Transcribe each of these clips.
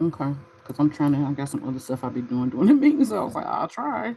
Okay. Because I'm trying to, I got some other stuff I be doing during the meeting. So I was like, I'll try.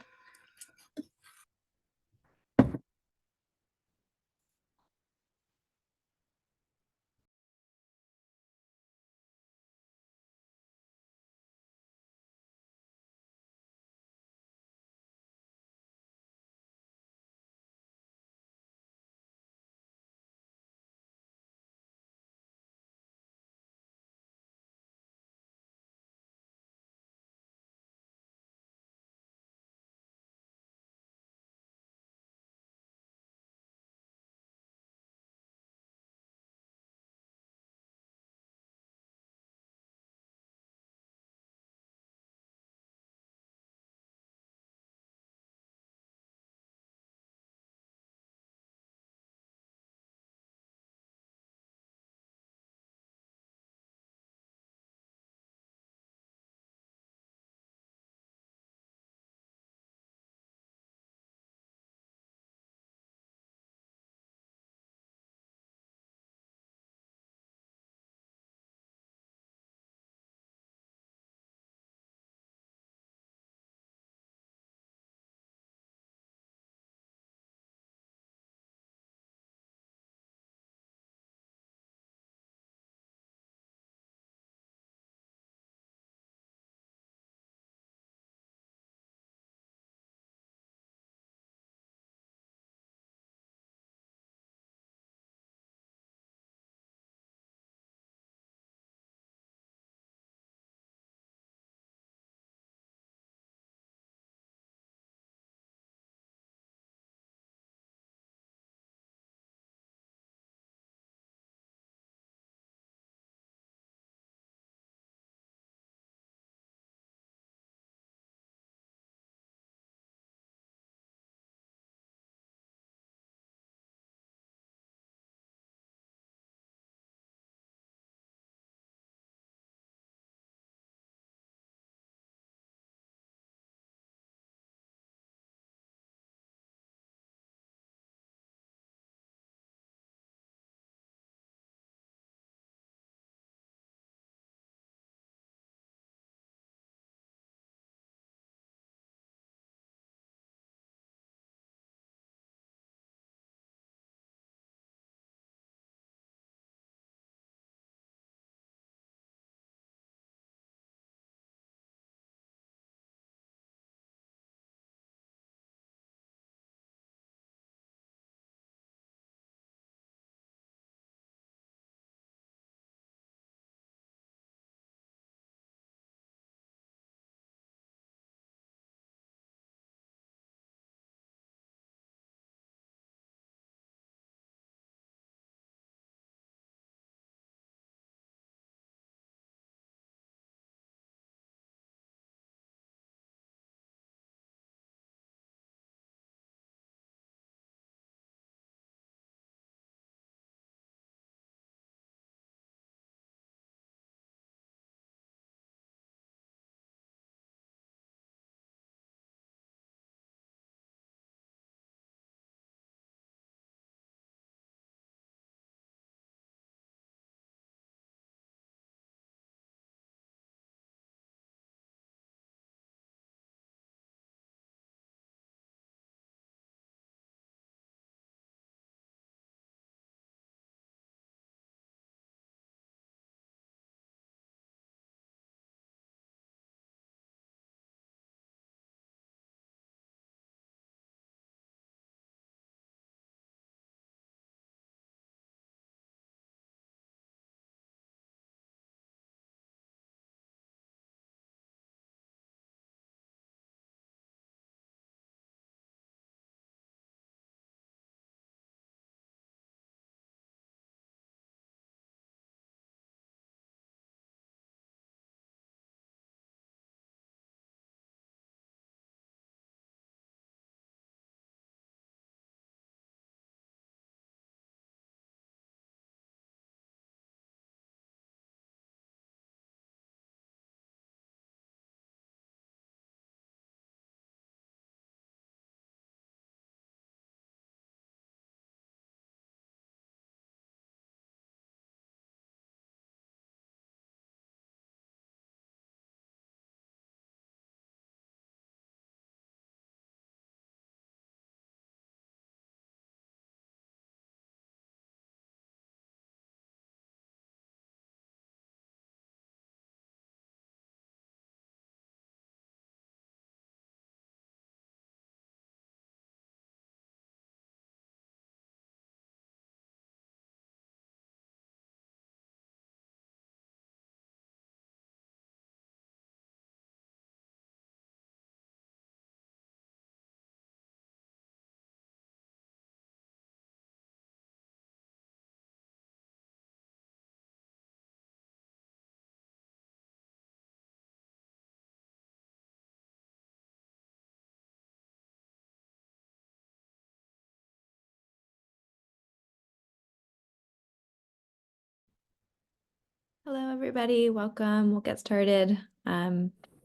Hello, everybody. Welcome. We'll get started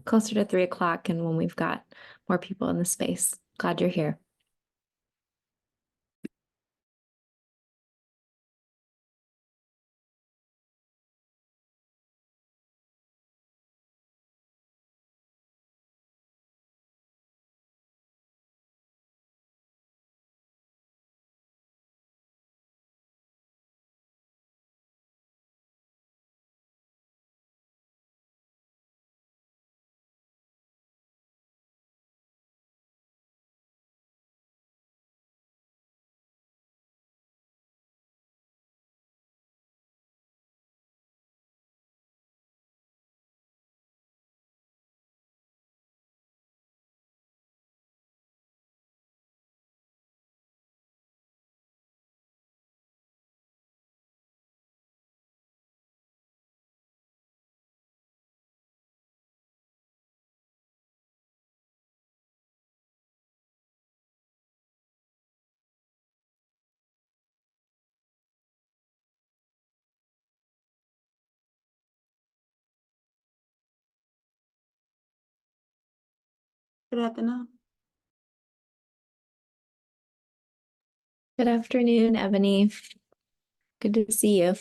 closer to 3 o'clock and when we've got more people in the space. Glad you're here. Good afternoon. Good afternoon, Ebony. Good to see you.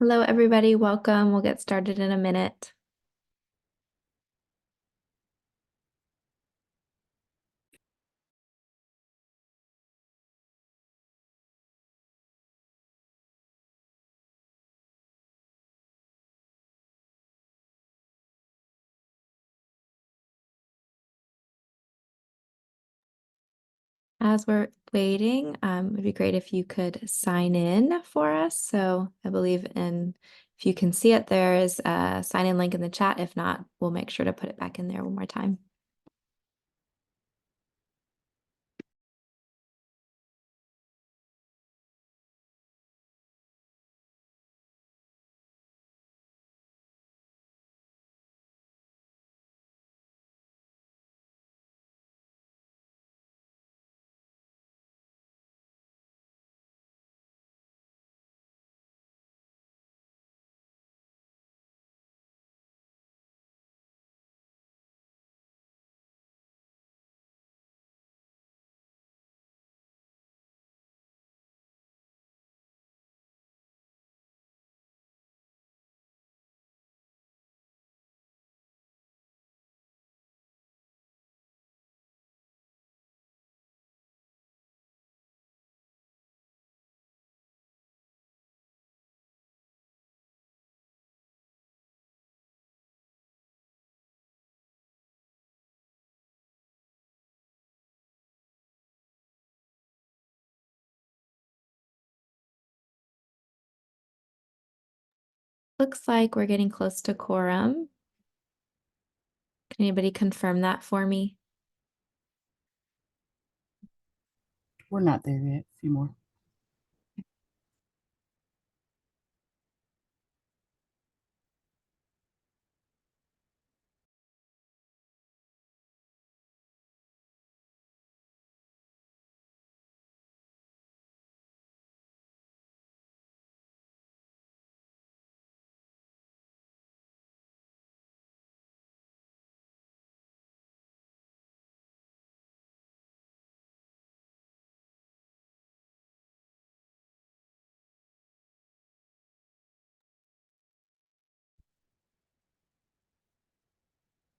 Hello, everybody. Welcome. We'll get started in a minute. As we're waiting, it'd be great if you could sign in for us. So I believe if you can see it, there is a sign in link in the chat. If not, we'll make sure to put it back in there one more time. Looks like we're getting close to quorum. Can anybody confirm that for me? We're not there yet. A few more.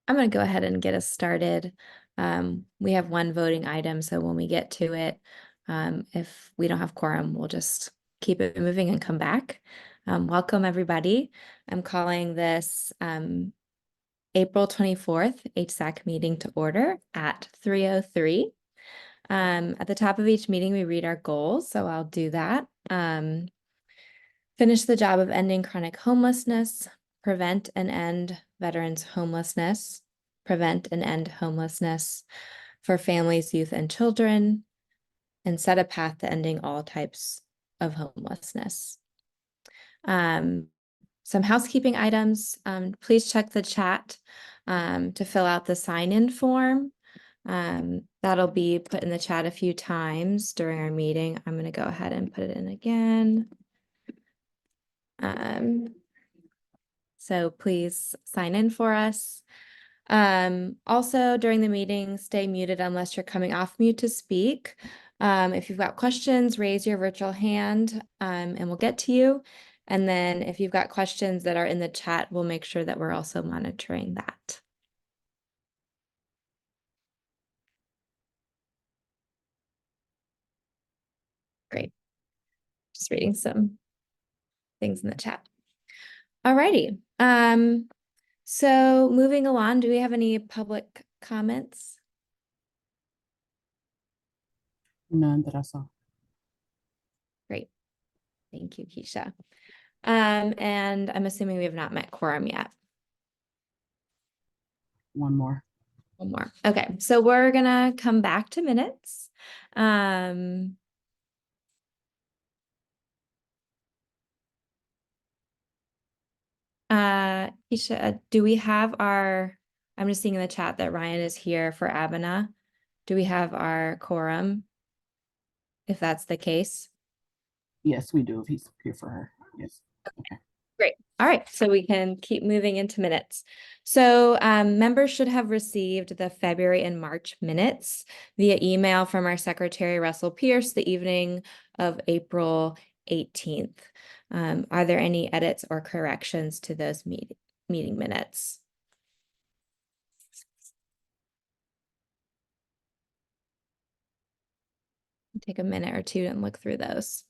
I'm going to go ahead and get us started. We have one voting item, so when we get to it, if we don't have quorum, we'll just keep it moving and come back. Welcome, everybody. I'm calling this April 24th HSAC meeting to order at 3:03. At the top of each meeting, we read our goals, so I'll do that. Finish the job of ending chronic homelessness, prevent and end veterans' homelessness, prevent and end homelessness for families, youth, and children, and set a path to ending all types of homelessness. Some housekeeping items. Please check the chat to fill out the sign-in form. That'll be put in the chat a few times during our meeting. I'm going to go ahead and put it in again. So please sign in for us. Also during the meeting, stay muted unless you're coming off mute to speak. If you've got questions, raise your virtual hand and we'll get to you. And then if you've got questions that are in the chat, we'll make sure that we're also monitoring that. Great. Just reading some things in the chat. Alrighty. So moving along, do we have any public comments? None that I saw. Great. Thank you, Keisha. And I'm assuming we have not met quorum yet. One more. One more. Okay, so we're gonna come back to minutes. Keisha, do we have our, I'm just seeing in the chat that Ryan is here for Abena. Do we have our quorum? If that's the case. Yes, we do. If he's here for her. Yes. Okay. Great. All right, so we can keep moving into minutes. So members should have received the February and March minutes via email from our secretary, Russell Pierce, the evening of April 18th. Are there any edits or corrections to those meeting minutes? Take a minute or two and look through those.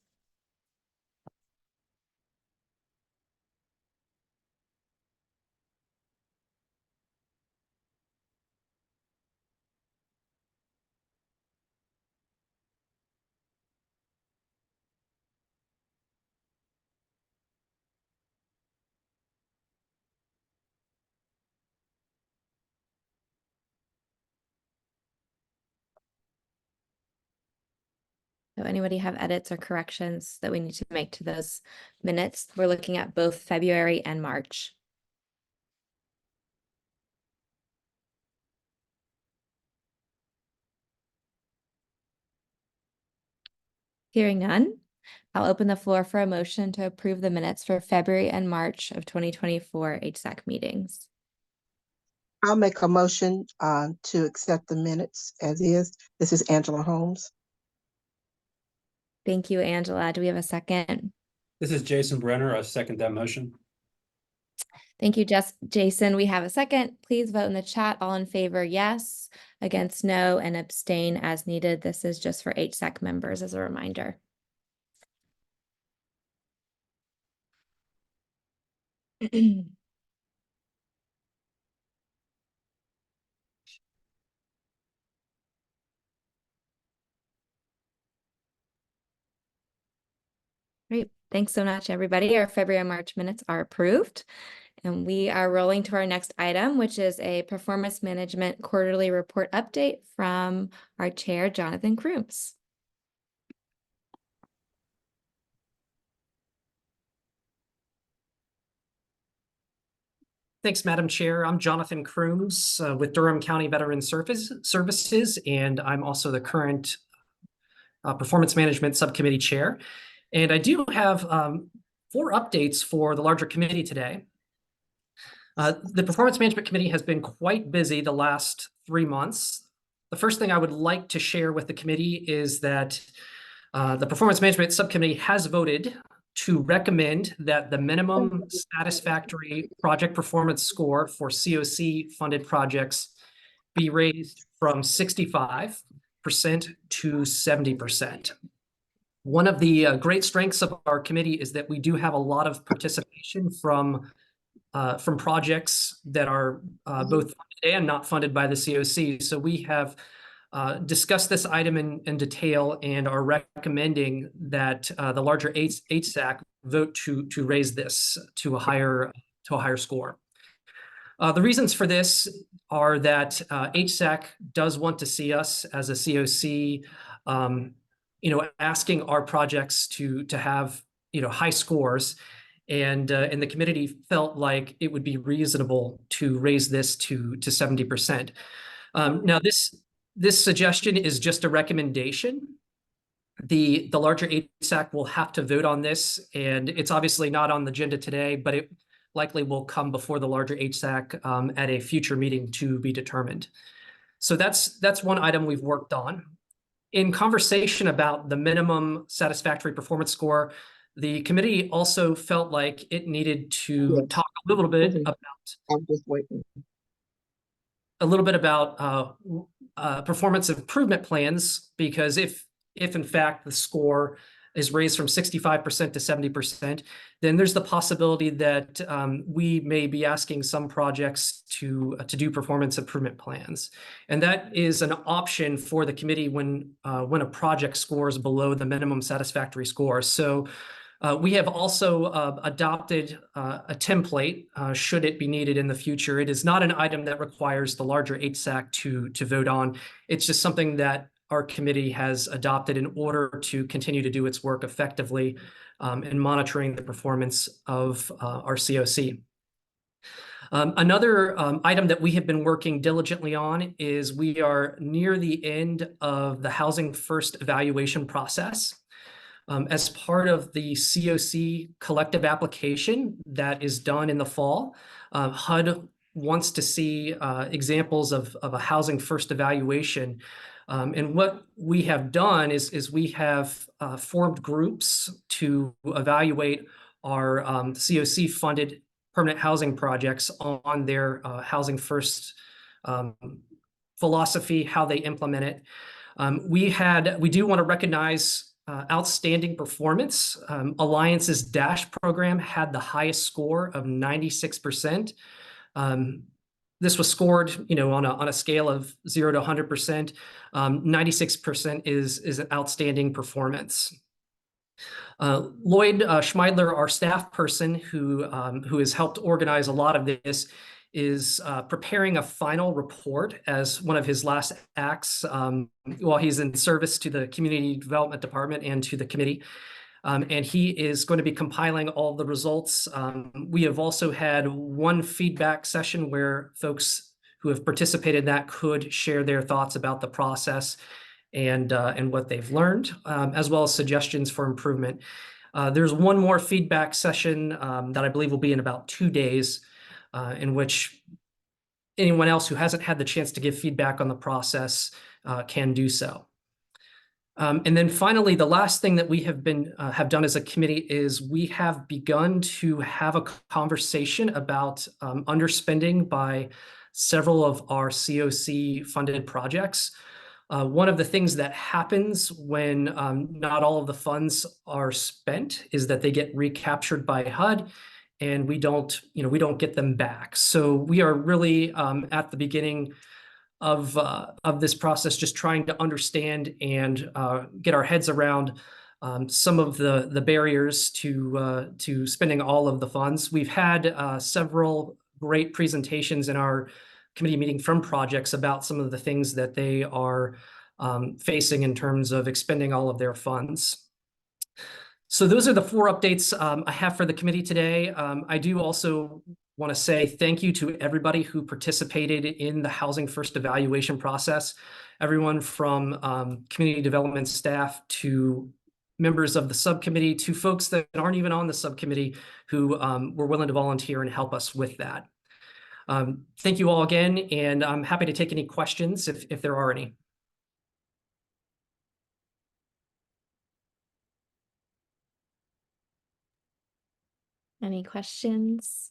So anybody have edits or corrections that we need to make to those minutes? We're looking at both February and March. Hearing none, I'll open the floor for a motion to approve the minutes for February and March of 2024 HSAC meetings. I'll make a motion to accept the minutes as is. This is Angela Holmes. Thank you, Angela. Do we have a second? This is Jason Brenner. I second that motion. Thank you, Jason. We have a second. Please vote in the chat. All in favor, yes. Against, no, and abstain as needed. This is just for HSAC members as a reminder. Great. Thanks so much, everybody. Our February and March minutes are approved. And we are rolling to our next item, which is a performance management quarterly report update from our chair, Jonathan Crooms. Thanks, Madam Chair. I'm Jonathan Crooms with Durham County Veteran Services, and I'm also the current Performance Management Subcommittee Chair. And I do have 4 updates for the larger committee today. The Performance Management Committee has been quite busy the last 3 months. The first thing I would like to share with the committee is that the Performance Management Subcommittee has voted to recommend that the minimum satisfactory project performance score for COC funded projects be raised from 65% to 70%. One of the great strengths of our committee is that we do have a lot of participation from projects that are both funded and not funded by the COC. So we have discussed this item in detail and are recommending that the larger HSAC vote to raise this to a higher score. The reasons for this are that HSAC does want to see us as a COC, asking our projects to have high scores, And the committee felt like it would be reasonable to raise this to 70%. Now, this suggestion is just a recommendation. The larger HSAC will have to vote on this, and it's obviously not on the agenda today, but it likely will come before the larger HSAC at a future meeting to be determined. So that's one item we've worked on. In conversation about the minimum satisfactory performance score, the committee also felt like it needed to Yes. talk a little bit Mhm. about I'm just waiting. performance improvement plans, because if in fact the score is raised from 65% to 70%, then there's the possibility that we may be asking some projects to do performance improvement plans. And that is an option for the committee when a project scores below the minimum satisfactory score. So we have also adopted a template should it be needed in the future. It is not an item that requires the larger HSAC to vote on. It's just something that our committee has adopted in order to continue to do its work effectively in monitoring the performance of our COC. Another item that we have been working diligently on is we are near the end of the Housing First evaluation process. As part of the COC collective application that is done in the fall, HUD wants to see examples of a Housing First evaluation. And what we have done is we have formed groups to evaluate our COC funded permanent housing projects on their Housing First philosophy, how they implement it. We do want to recognize outstanding performance. Alliance's DASH program had the highest score of 96%. This was scored, on a scale of 0 to 100%. 96% is an outstanding performance. Lloyd Schmeidler, our staff person who has helped organize a lot of this, is preparing a final report as one of his last acts while he's in service to the Community Development Department and to the committee. And he is going to be compiling all the results. We have also had one feedback session where folks who have participated in that could share their thoughts about the process and what they've learned, as well as suggestions for improvement. There's one more feedback session that I believe will be in about 2 days, in which anyone else who hasn't had the chance to give feedback on the process can do so. And then finally, the last thing that we have done as a committee is we have begun to have a conversation about underspending by several of our COC funded projects. One of the things that happens when not all of the funds are spent is that they get recaptured by HUD, and we don't get them back. So we are really at the beginning of this process, just trying to understand and get our heads around some of the barriers to spending all of the funds. We've had several great presentations in our committee meeting from projects about some of the things that they are facing in terms of expending all of their funds. So those are the 4 updates I have for the committee today. I do also want to say thank you to everybody who participated in the Housing First evaluation process, everyone from community development staff to members of the subcommittee to folks that aren't even on the subcommittee who were willing to volunteer and help us with that. Thank you all again, and I'm happy to take any questions if there are any. Any questions?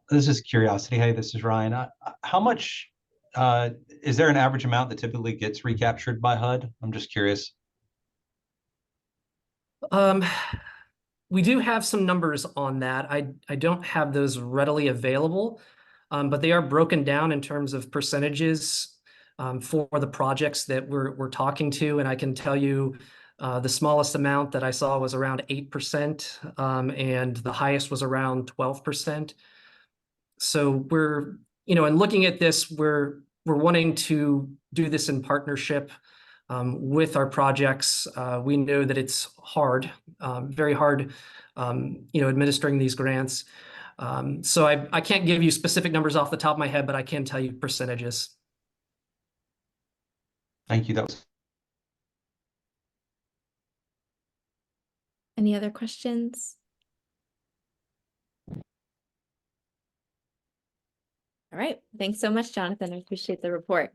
This is curiosity. Hey, this is Ryan. How much is there an average amount that typically gets recaptured by HUD? I'm just curious. We do have some numbers on that. I don't have those readily available, but they are broken down in terms of percentages for the projects that we're talking to. And I can tell you the smallest amount that I saw was around 8%, and the highest was around 12%. So in looking at this, we're wanting to do this in partnership with our projects. We know that it's hard, very hard, administering these grants. So I can't give you specific numbers off the top of my head, but I can tell you percentages. Thank you. That was Any other questions? All right. Thanks so much, Jonathan. I appreciate the report.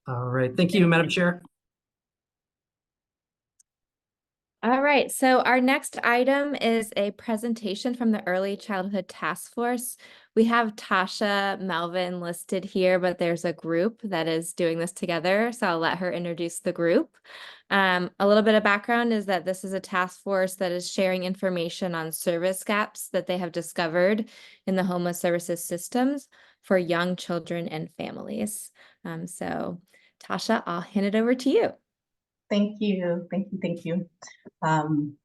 All right. Thank you, Madam Chair. All right, so our next item is a presentation from the Early Childhood Task Force. We have Tasha Melvin listed here, but there's a group that is doing this together, so I'll let her introduce the group. A little bit of background is that this is a task force that is sharing information on service gaps that they have discovered in the homeless services systems for young children and families. So Tasha, I'll hand it over to you. Thank you. And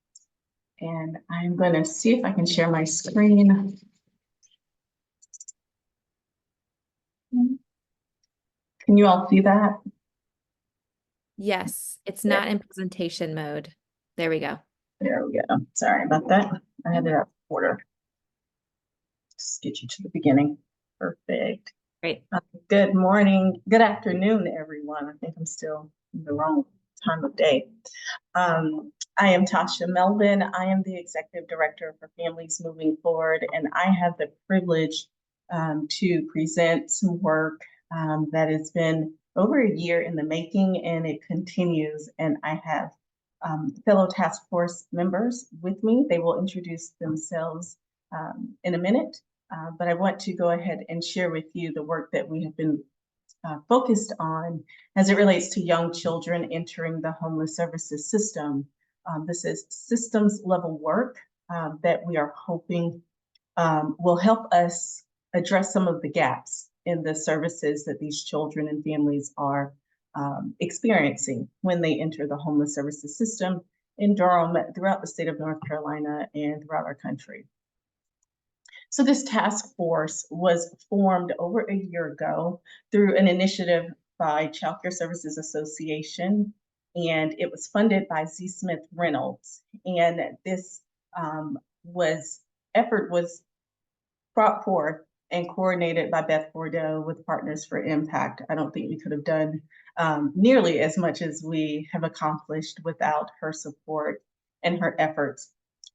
I'm going to see if I can share my screen. Can you all see that? Yes, it's not in presentation mode. There we go. There we go. Sorry about that. I had it out of order. Just get you to the beginning. Perfect. Great. Good morning. Good afternoon, everyone. I think I'm still in the wrong time of day. I am Tasha Melvin. I am the Executive Director for Families Moving Forward, and I have the privilege to present some work that has been over a year in the making, and it continues. And I have fellow task force members with me. They will introduce themselves in a minute, but I want to go ahead and share with you the work that we have been focused on as it relates to young children entering the homeless services system. This is systems level work that we are hoping will help us address some of the gaps in the services that these children and families are experiencing when they enter the homeless services system in Durham, throughout the state of North Carolina, and throughout our country. So this task force was formed over a year ago through an initiative by Child Care Services Association, and it was funded by Z. Smith Reynolds. And this effort was brought forth and coordinated by Beth Bordeaux with Partners for Impact. I don't think we could have done nearly as much as we have accomplished without her support and her efforts.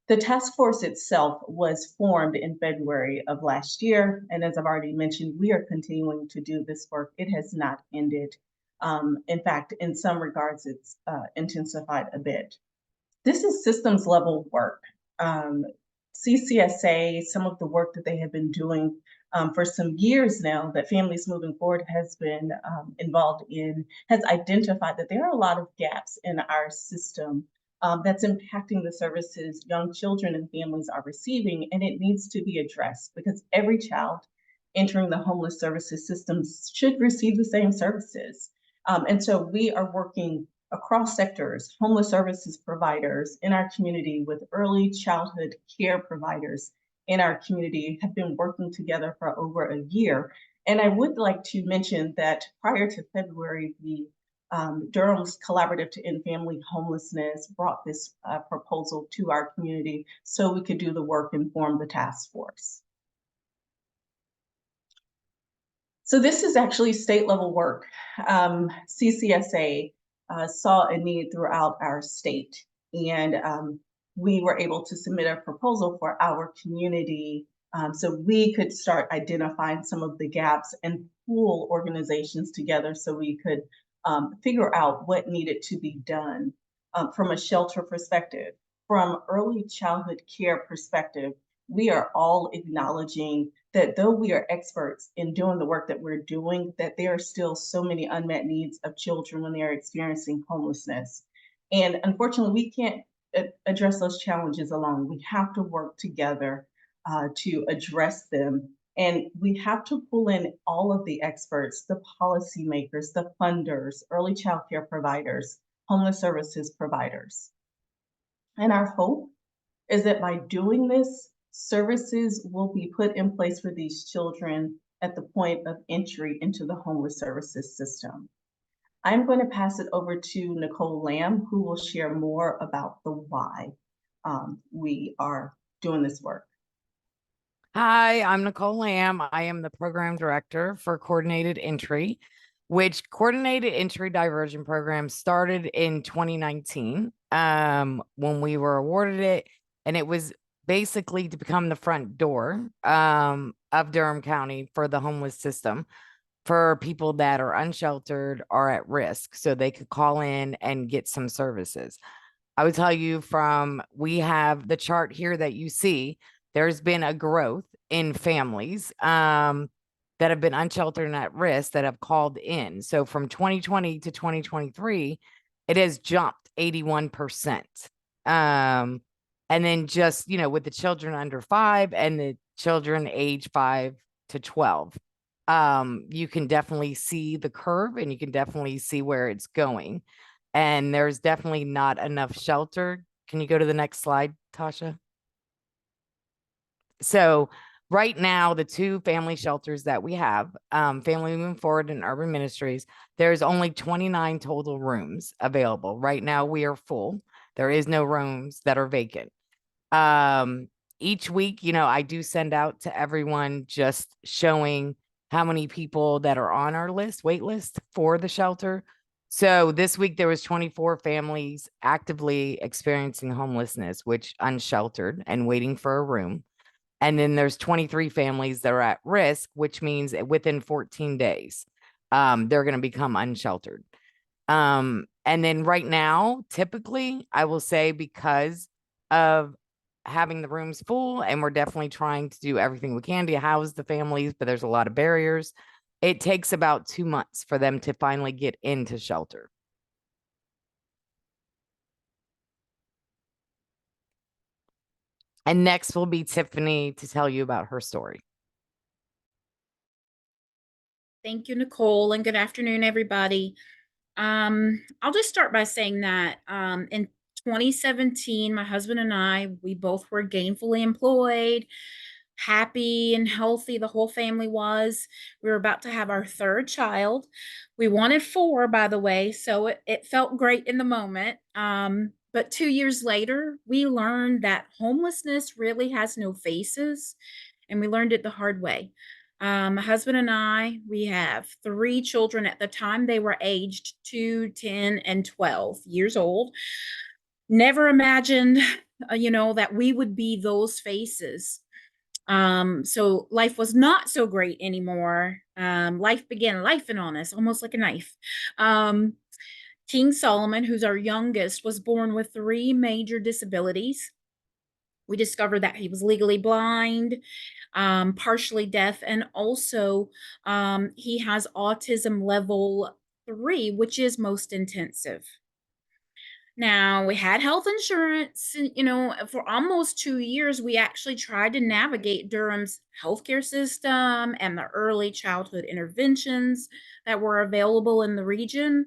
The task force itself was formed in February of last year, and as I've already mentioned, we are continuing to do this work. It has not ended. In fact, in some regards, it's intensified a bit. This is systems level work. CCSA, some of the work that they have been doing for some years now that Families Moving Forward has been involved in, has identified that there are a lot of gaps in our system that's impacting the services young children and families are receiving, and it needs to be addressed because every child entering the homeless services system should receive the same services. And so we are working across sectors, homeless services providers in our community with early childhood care providers in our community have been working together for over a year. And I would like to mention that prior to February, the Durham's Collaborative to End Family Homelessness brought this proposal to our community so we could do the work and form the task force. So this is actually state level work. CCSA saw a need throughout our state, and we were able to submit a proposal for our community so we could start identifying some of the gaps and pool organizations together so we could figure out what needed to be done from a shelter perspective, from early childhood care perspective. We are all acknowledging that though we are experts in doing the work that we're doing, that there are still so many unmet needs of children when they are experiencing homelessness. And unfortunately, we can't address those challenges alone. We have to work together to address them. And we have to pull in all of the experts, the policymakers, the funders, early child care providers, homeless services providers. And our hope is that by doing this, services will be put in place for these children at the point of entry into the homeless services system. I'm going to pass it over to Nicole Lamb, who will share more about the why we are doing this work. Hi, I'm Nicole Lamb. I am the program director for Coordinated Entry, which Coordinated Entry Diversion Program started in 2019 when we were awarded it. And it was basically to become the front door of Durham County for the homeless system for people that are unsheltered or at risk, so they could call in and get some services. I would tell you we have the chart here that you see, there's been a growth in families that have been unsheltered and at risk that have called in. So from 2020 to 2023, it has jumped 81%. And then just, with the children under 5 and the children age 5 to 12, you can definitely see the curve and you can definitely see where it's going. And there's definitely not enough shelter. Can you go to the next slide, Tasha? So right now, the 2 family shelters that we have, Family Moving Forward and Urban Ministries, there's only 29 total rooms available. Right now, we are full. There is no rooms that are vacant. Each week, I do send out to everyone just showing how many people that are on our wait list for the shelter. So this week there was 24 families actively experiencing homelessness, which unsheltered and waiting for a room. And then there's 23 families that are at risk, which means within 14 days, they're going to become unsheltered. And then right now, typically, I will say because of having the rooms full, and we're definitely trying to do everything we can to house the families, but there's a lot of barriers. It takes about 2 months for them to finally get into shelter. And next will be Tiffany to tell you about her story. Thank you, Nicole, and good afternoon, everybody. I'll just start by saying that in 2017, my husband and I, we both were gainfully employed, happy and healthy. The whole family was. We were about to have our 3rd child. We wanted 4, by the way, so it felt great in the moment. But 2 years later, we learned that homelessness really has no faces, and we learned it the hard way. My husband and I, we have 3 children at the time. They were aged 2, 10, and 12 years old. Never imagined, that we would be those faces. So life was not so great anymore. Life began lifing on us, almost like a knife. King Solomon, who's our youngest, was born with 3 major disabilities. We discovered that he was legally blind, partially deaf, and also he has autism level 3, which is most intensive. Now, we had health insurance, for almost 2 years, we actually tried to navigate Durham's healthcare system and the early childhood interventions that were available in the region,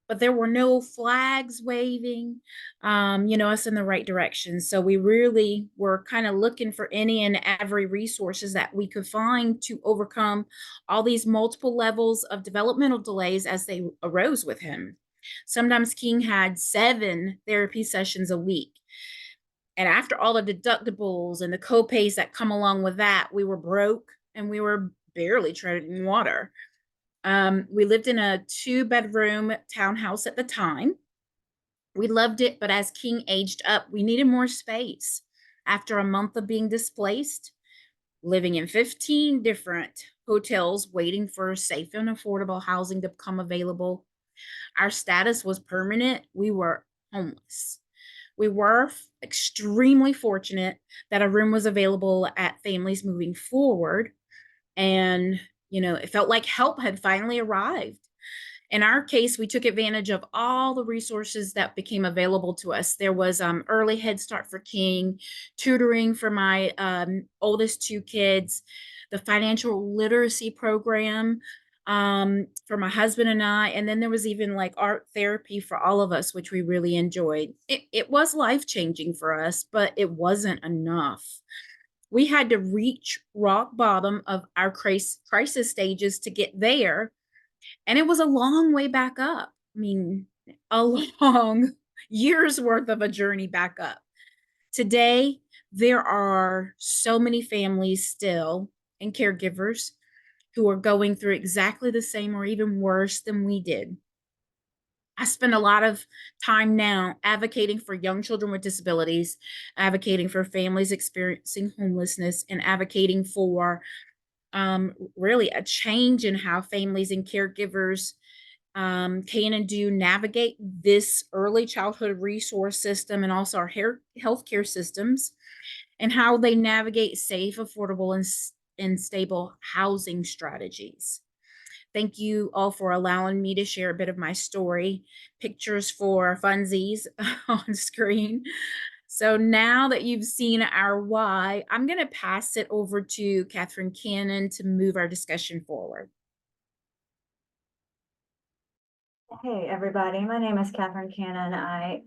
but there were no flags waving, us in the right direction. So we really were kind of looking for any and every resources that we could find to overcome all these multiple levels of developmental delays as they arose with him. Sometimes King had 7 therapy sessions a week. And after all the deductibles and the copays that come along with that, we were broke and we were barely treading water. We lived in a 2-bedroom townhouse at the time. We loved it, but as King aged up, we needed more space. After a month of being displaced, living in 15 different hotels, waiting for safe and affordable housing to become available, our status was permanent. We were homeless. We were extremely fortunate that a room was available at Families Moving Forward. And, it felt like help had finally arrived. In our case, we took advantage of all the resources that became available to us. There was early Head Start for King, tutoring for my oldest 2 kids, the financial literacy program for my husband and I. And then there was even like art therapy for all of us, which we really enjoyed. It was life-changing for us, but it wasn't enough. We had to reach rock bottom of our crisis stages to get there. And it was a long way back up. I mean, a long years worth of a journey back up. Today, there are so many families still and caregivers who are going through exactly the same or even worse than we did. I spend a lot of time now advocating for young children with disabilities, advocating for families experiencing homelessness, and advocating for really a change in how families and caregivers can and do navigate this early childhood resource system and also our healthcare systems, and how they navigate safe, affordable, and stable housing strategies. Thank you all for allowing me to share a bit of my story. Pictures for funsies on screen. So now that you've seen our why, I'm going to pass it over to Catherine Cannon to move our discussion forward. Hey, everybody. My name is Catherine Cannon. I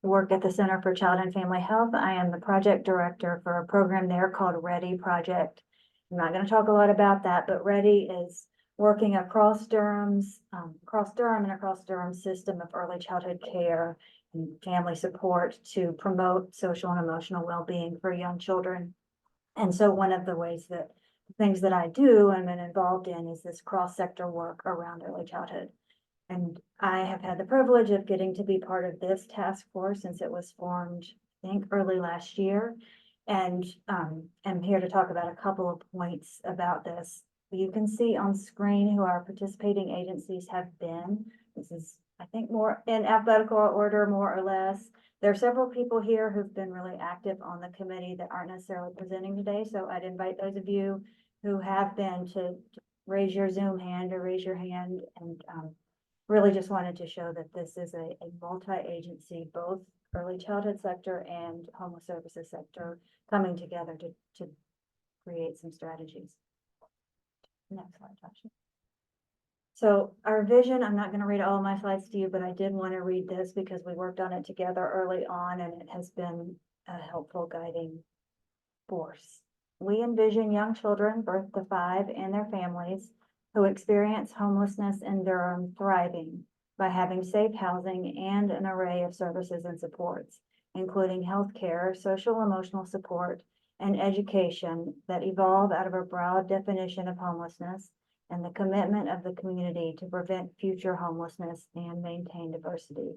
work at the Center for Child and Family Health. I am the project director for a program there called READY Project. I'm not going to talk a lot about that, but READY is working across Durham and across Durham's system of early childhood care and family support to promote social and emotional well-being for young children. And so one of the things that I do and been involved in is this cross-sector work around early childhood. And I have had the privilege of getting to be part of this task force since it was formed, I think, early last year. And I'm here to talk about a couple of points about this. You can see on screen who our participating agencies have been. This is, I think, more in alphabetical order, more or less. There are several people here who've been really active on the committee that aren't necessarily presenting today. So I'd invite those of you who have been to raise your Zoom hand or raise your hand, and really just wanted to show that this is a multi-agency, both early childhood sector and homeless services sector coming together to create some strategies. Next slide, Tasha. So our vision, I'm not going to read all of my slides to you, but I did want to read this because we worked on it together early on and it has been a helpful guiding force. We envision young children birth to 5 and their families who experience homelessness in Durham thriving by having safe housing and an array of services and supports, including healthcare, social emotional support, and education that evolve out of a broad definition of homelessness and the commitment of the community to prevent future homelessness and maintain diversity.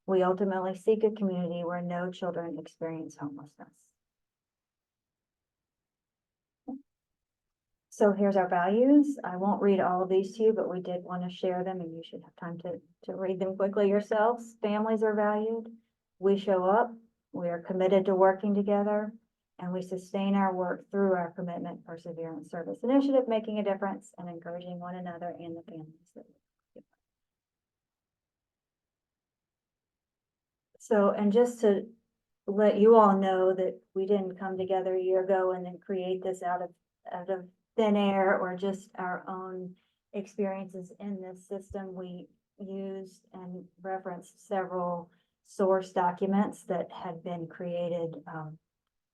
We ultimately seek a community where no children experience homelessness. So here's our values. I won't read all of these to you, but we did want to share them and you should have time to read them quickly yourselves. Families are valued. We show up. We are committed to working together, and we sustain our work through our commitment, perseverance, service initiative, making a difference and encouraging one another and the families that we give. So, and just to let you all know that we didn't come together a year ago and then create this out of thin air or just our own experiences in this system. We used and referenced several source documents that had been created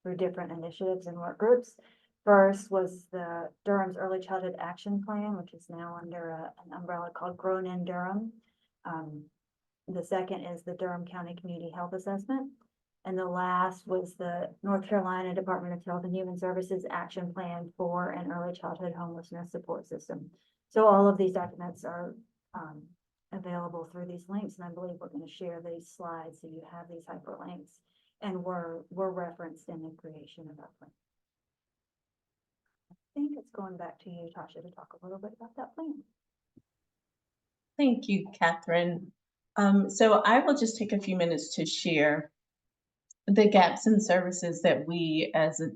through different initiatives and work groups. First was the Durham's Early Childhood Action Plan, which is now under an umbrella called Grown in Durham. The second is the Durham County Community Health Assessment. And the last was the North Carolina Department of Health and Human Services Action Plan for an Early Childhood Homelessness Support System. So all of these documents are available through these links, and I believe we're going to share these slides so you have these hyperlinks, and were referenced in the creation of our plan. I think it's going back to you, Tasha, to talk a little bit about that plan. Thank you, Catherine. So I will just take a few minutes to share the gaps in services that we as a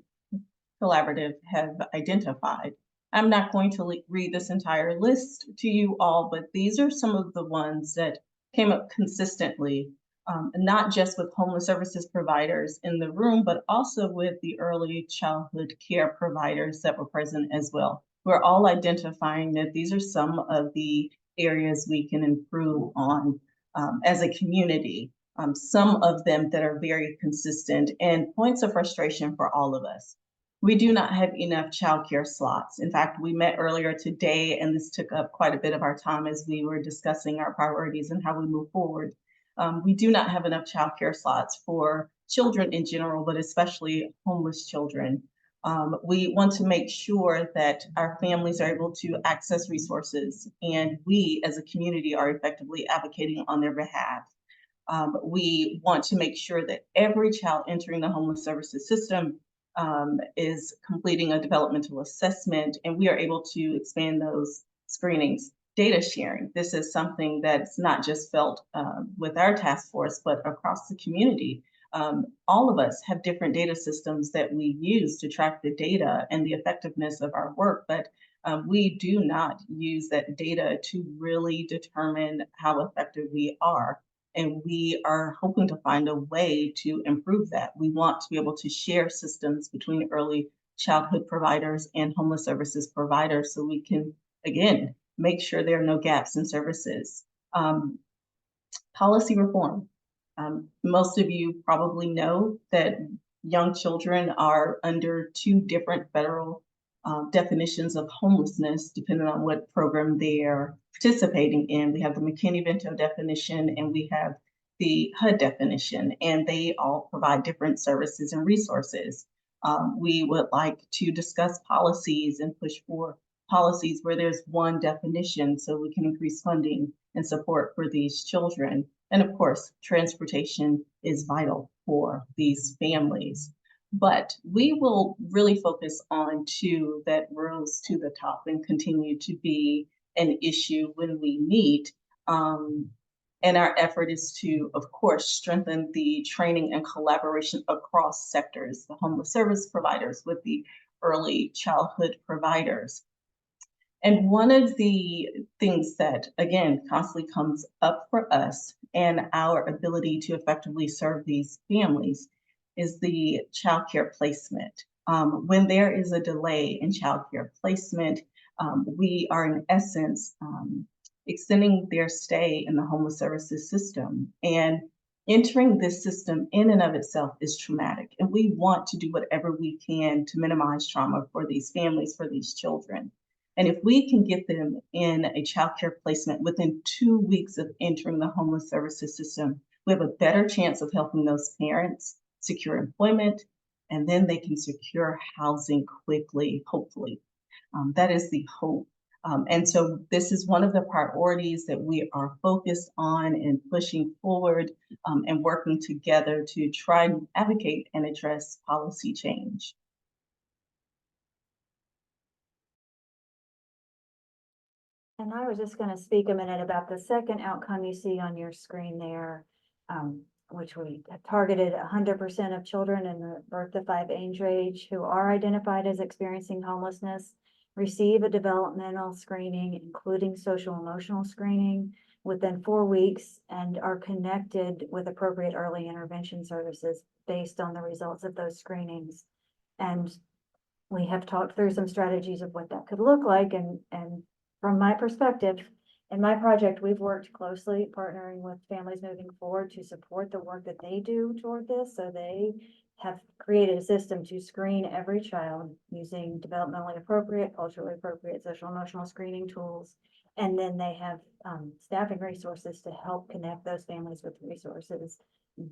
collaborative have identified. I'm not going to read this entire list to you all, but these are some of the ones that came up consistently, not just with homeless services providers in the room, but also with the early childhood care providers that were present as well. We're all identifying that these are some of the areas we can improve on as a community. Some of them that are very consistent and points of frustration for all of us. We do not have enough childcare slots. In fact, we met earlier today, and this took up quite a bit of our time as we were discussing our priorities and how we move forward. We do not have enough childcare slots for children in general, but especially homeless children. We want to make sure that our families are able to access resources, and we as a community are effectively advocating on their behalf. We want to make sure that every child entering the homeless services system is completing a developmental assessment, and we are able to expand those screenings. Data sharing. This is something that's not just felt with our task force, but across the community. All of us have different data systems that we use to track the data and the effectiveness of our work, but we do not use that data to really determine how effective we are. And we are hoping to find a way to improve that. We want to be able to share systems between early childhood providers and homeless services providers so we can, again, make sure there are no gaps in services. Policy reform. Most of you probably know that young children are under 2 different federal definitions of homelessness, depending on what program they are participating in. We have the McKinney-Vento definition and we have the HUD definition, and they all provide different services and resources. We would like to discuss policies and push for policies where there's one definition so we can increase funding and support for these children. And of course, transportation is vital for these families. But we will really focus on 2 that rose to the top and continue to be an issue when we meet. And our effort is to, of course, strengthen the training and collaboration across sectors, the homeless service providers with the early childhood providers. And one of the things that, again, constantly comes up for us and our ability to effectively serve these families is the childcare placement. When there is a delay in childcare placement, we are in essence extending their stay in the homeless services system. And entering this system in and of itself is traumatic. And we want to do whatever we can to minimize trauma for these families, for these children. And if we can get them in a childcare placement within 2 weeks of entering the homeless services system, we have a better chance of helping those parents secure employment, and then they can secure housing quickly, hopefully. That is the hope. And so this is one of the priorities that we are focused on and pushing forward and working together to try and advocate and address policy change. And I was just going to speak a minute about the second outcome you see on your screen there, which we have targeted 100% of children in the birth to 5 age range who are identified as experiencing homelessness receive a developmental screening, including social emotional screening, within 4 weeks and are connected with appropriate early intervention services based on the results of those screenings. And we have talked through some strategies of what that could look like. And from my perspective, in my project, we've worked closely partnering with Families Moving Forward to support the work that they do toward this. So they have created a system to screen every child using developmentally appropriate, culturally appropriate, social emotional screening tools. And then they have staffing resources to help connect those families with resources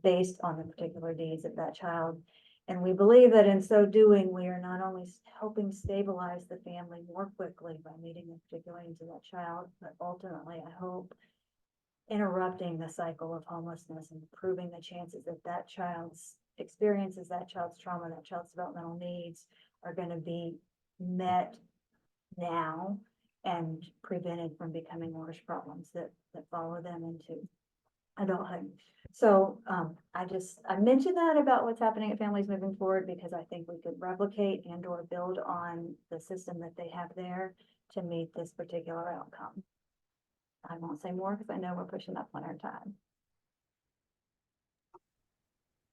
based on the particular needs of that child. And we believe that in so doing, we are not only helping stabilize the family more quickly by meeting the particular needs of that child, but ultimately, I hope, interrupting the cycle of homelessness and improving the chances that that child's experiences, that child's trauma, that child's developmental needs are going to be met now and prevented from becoming worse problems that follow them into adulthood. So I mentioned that about what's happening at Families Moving Forward because I think we could replicate and or build on the system that they have there to meet this particular outcome. I won't say more because I know we're pushing up on our time.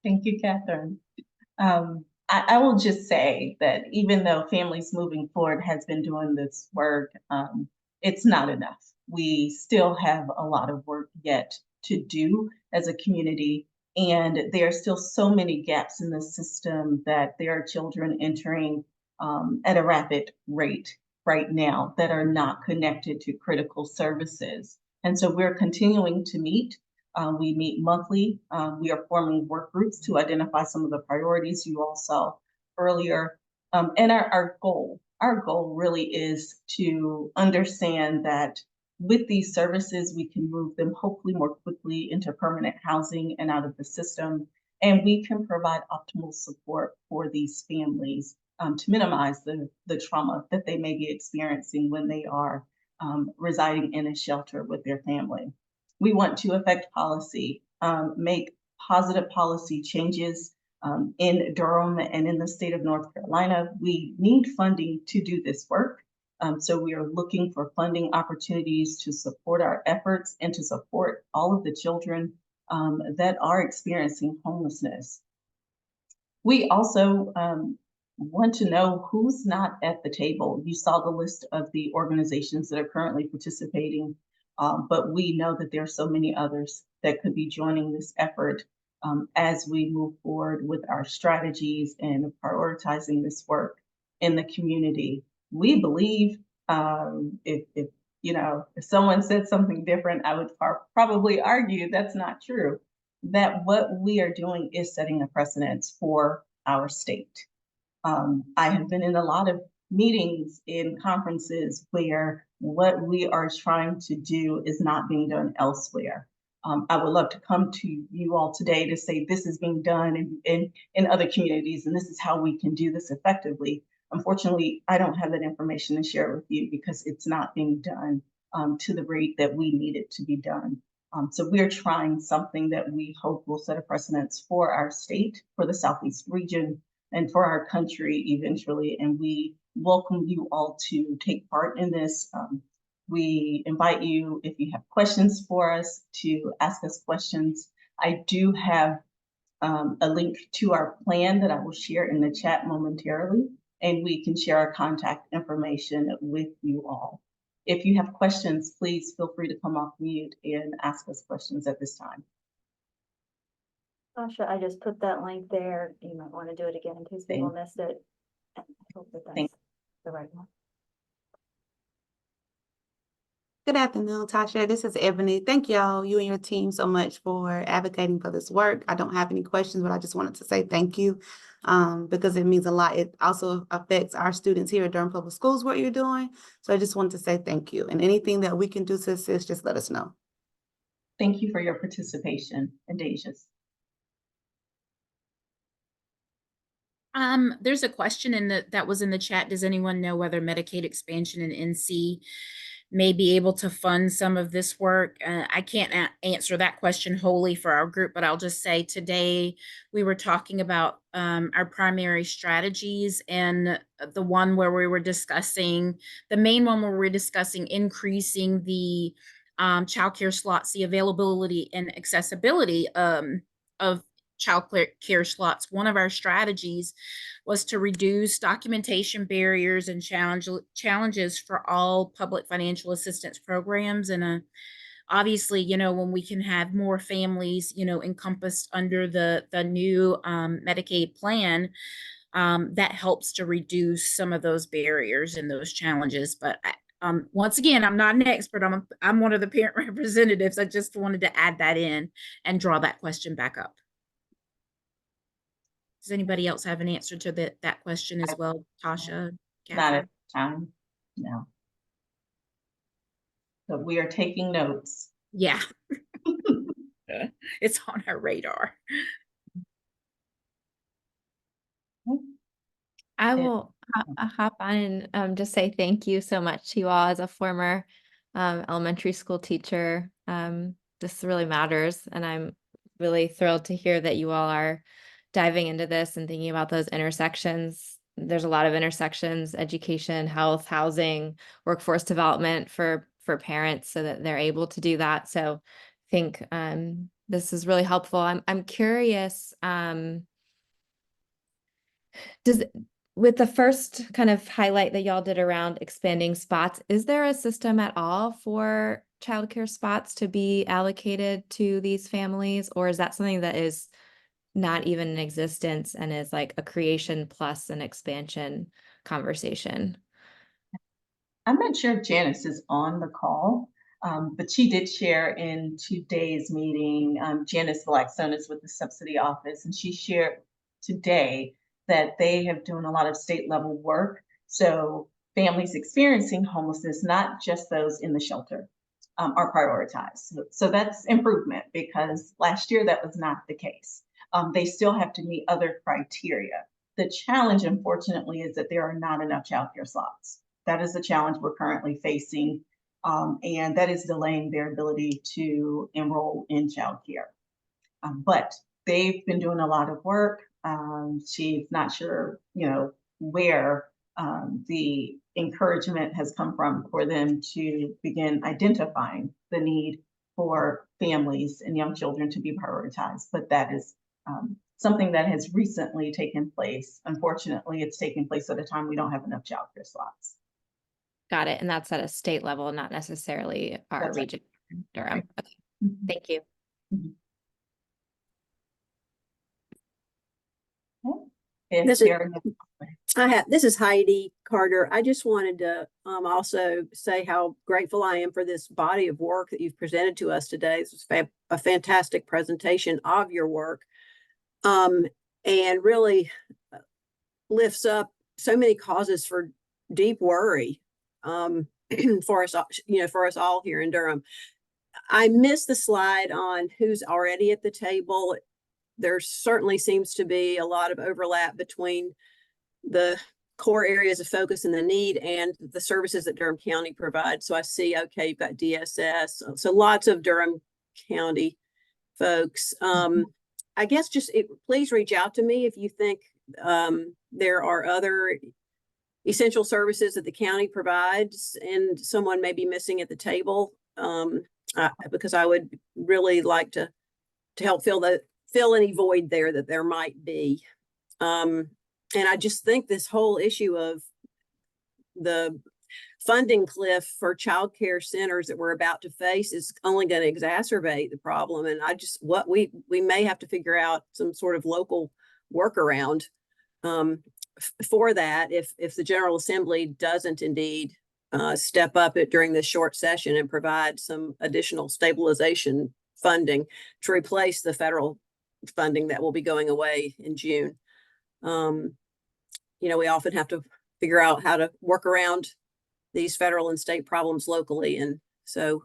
Thank you, Catherine. I will just say that even though Families Moving Forward has been doing this work, it's not enough. We still have a lot of work yet to do as a community, And there are still so many gaps in the system that there are children entering at a rapid rate right now that are not connected to critical services. And so we're continuing to meet. We meet monthly. We are forming work groups to identify some of the priorities you all saw earlier. And our goal really is to understand that with these services, we can move them hopefully more quickly into permanent housing and out of the system. And we can provide optimal support for these families to minimize the trauma that they may be experiencing when they are residing in a shelter with their family. We want to affect policy, make positive policy changes in Durham and in the state of North Carolina. We need funding to do this work. So we are looking for funding opportunities to support our efforts and to support all of the children that are experiencing homelessness. We also want to know who's not at the table. You saw the list of the organizations that are currently participating, but we know that there are so many others that could be joining this effort as we move forward with our strategies and prioritizing this work in the community. We believe if someone said something different, I would probably argue that's not true, that what we are doing is setting a precedence for our state. I have been in a lot of meetings in conferences where what we are trying to do is not being done elsewhere. I would love to come to you all today to say this is being done in other communities and this is how we can do this effectively. Unfortunately, I don't have that information to share with you because it's not being done to the rate that we need it to be done. So we're trying something that we hope will set a precedence for our state, for the Southeast region, and for our country eventually. And we welcome you all to take part in this. We invite you, if you have questions for us, to ask us questions. I do have a link to our plan that I will share in the chat momentarily, and we can share our contact information with you all. If you have questions, please feel free to come off mute and ask us questions at this time. Tasha, I just put that link there. You might want to do it again in case people missed it. I hope that that's the right one. Good afternoon, Tasha. This is Ebony. Thank y'all, you and your team, so much for advocating for this work. I don't have any questions, but I just wanted to say thank you because it means a lot. It also affects our students here at Durham Public Schools, what you're doing. So I just wanted to say thank you. And anything that we can do to assist, just let us know. Thank you for your participation, Dejas. There's a question that was in the chat. Does anyone know whether Medicaid expansion and NC may be able to fund some of this work? I can't answer that question wholly for our group, but I'll just say today we were talking about our primary strategies, and the one where we were discussing, the main one where we're discussing increasing the childcare slots, the availability and accessibility of child care slots. One of our strategies was to reduce documentation barriers and challenges for all public financial assistance programs. And obviously, when we can have more families, encompassed under the new Medicaid plan, that helps to reduce some of those barriers and those challenges. But once again, I'm not an expert. I'm one of the parent representatives. I just wanted to add that in and draw that question back up. Does anybody else have an answer to that question as well, Tasha? Not at the time, no. But we are taking notes. Yeah. It's on our radar. I will hop on and just say thank you so much to you all. As a former elementary school teacher, this really matters, and I'm really thrilled to hear that you all are diving into this and thinking about those intersections. There's a lot of intersections: education, health, housing, workforce development for parents, so that they're able to do that. So I think this is really helpful. I'm curious, with the first kind of highlight that y'all did around expanding spots, is there a system at all for childcare spots to be allocated to these families? Or is that something that is not even in existence and is like a creation plus an expansion conversation? I'm not sure if Janice is on the call, but she did share in today's meeting, Janice Blackstone is with the subsidy office, and she shared today that they have done a lot of state level work. So families experiencing homelessness, not just those in the shelter, are prioritized. So that's improvement, because last year that was not the case. They still have to meet other criteria. The challenge, unfortunately, is that there are not enough childcare slots. That is the challenge we're currently facing, and that is delaying their ability to enroll in childcare. But they've been doing a lot of work. She's not sure, where the encouragement has come from for them to begin identifying the need for families and young children to be prioritized. But that is something that has recently taken place. Unfortunately, it's taking place at a time we don't have enough childcare slots. Got it. And that's at a state level, not necessarily our That's right. region, Durham. Okay. Mhm. Thank you. If This is- there are no- This is Heidi Carter. I just wanted to also say how grateful I am for this body of work that you've presented to us today. This was a fantastic presentation of your work, and really lifts up so many causes for deep worry for us, for us all here in Durham. I missed the slide on who's already at the table. There certainly seems to be a lot of overlap between the core areas of focus and the need and the services that Durham County provides. So I see, okay, you've got DSS. So lots of Durham County folks. I guess please reach out to me if you think there are other essential services that the county provides and someone may be missing at the table, because I would really like to help fill any void there that there might be. And I just think this whole issue of the funding cliff for childcare centers that we're about to face is only going to exacerbate the problem. And we may have to figure out some sort of local workaround for that if the General Assembly doesn't indeed step up during this short session and provide some additional stabilization funding to replace the federal funding that will be going away in June. We often have to figure out how to work around these federal and state problems locally. And so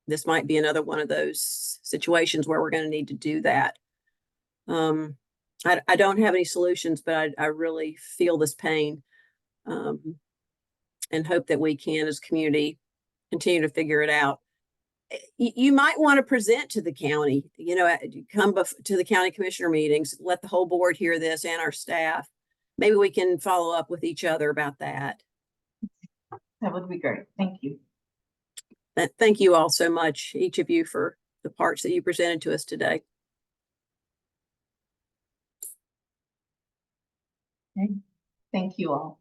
this might be another one of those situations where we're going to need to do that. I don't have any solutions, but I really feel this pain, and hope that we can, as a community, continue to figure it out. You might want to present to the county, come to the county commissioner meetings, let the whole board hear this and our staff. Maybe we can follow up with each other about that. That would be great. Thank you. Thank you all so much, each of you, for the parts that you presented to us today. Okay. Thank you all.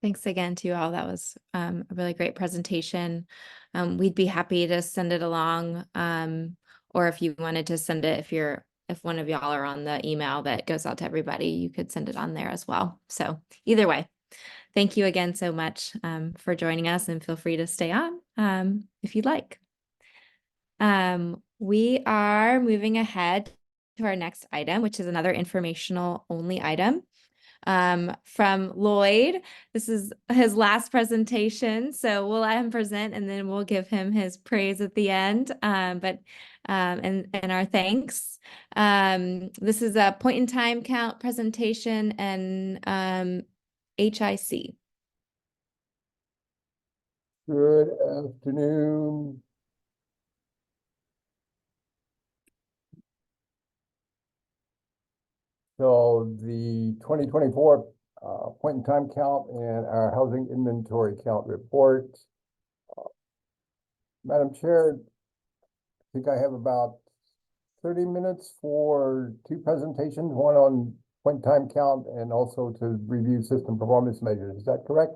Thanks again to you all. That was a really great presentation. We'd be happy to send it along, or if you wanted to send it, if one of y'all are on the email that goes out to everybody, you could send it on there as well. So either way, thank you again so much for joining us, and feel free to stay on if you'd like. We are moving ahead to our next item, which is another informational only item. From Lloyd. This is his last presentation, so we'll let him present and then we'll give him his praise at the end. And our thanks. This is a point in time count presentation and HIC. Good afternoon. So the 2024 point in time count and our housing inventory count report. Madam Chair, I think I have about 30 minutes for two presentations, one on point in time count and also to review system performance measures. Is that correct?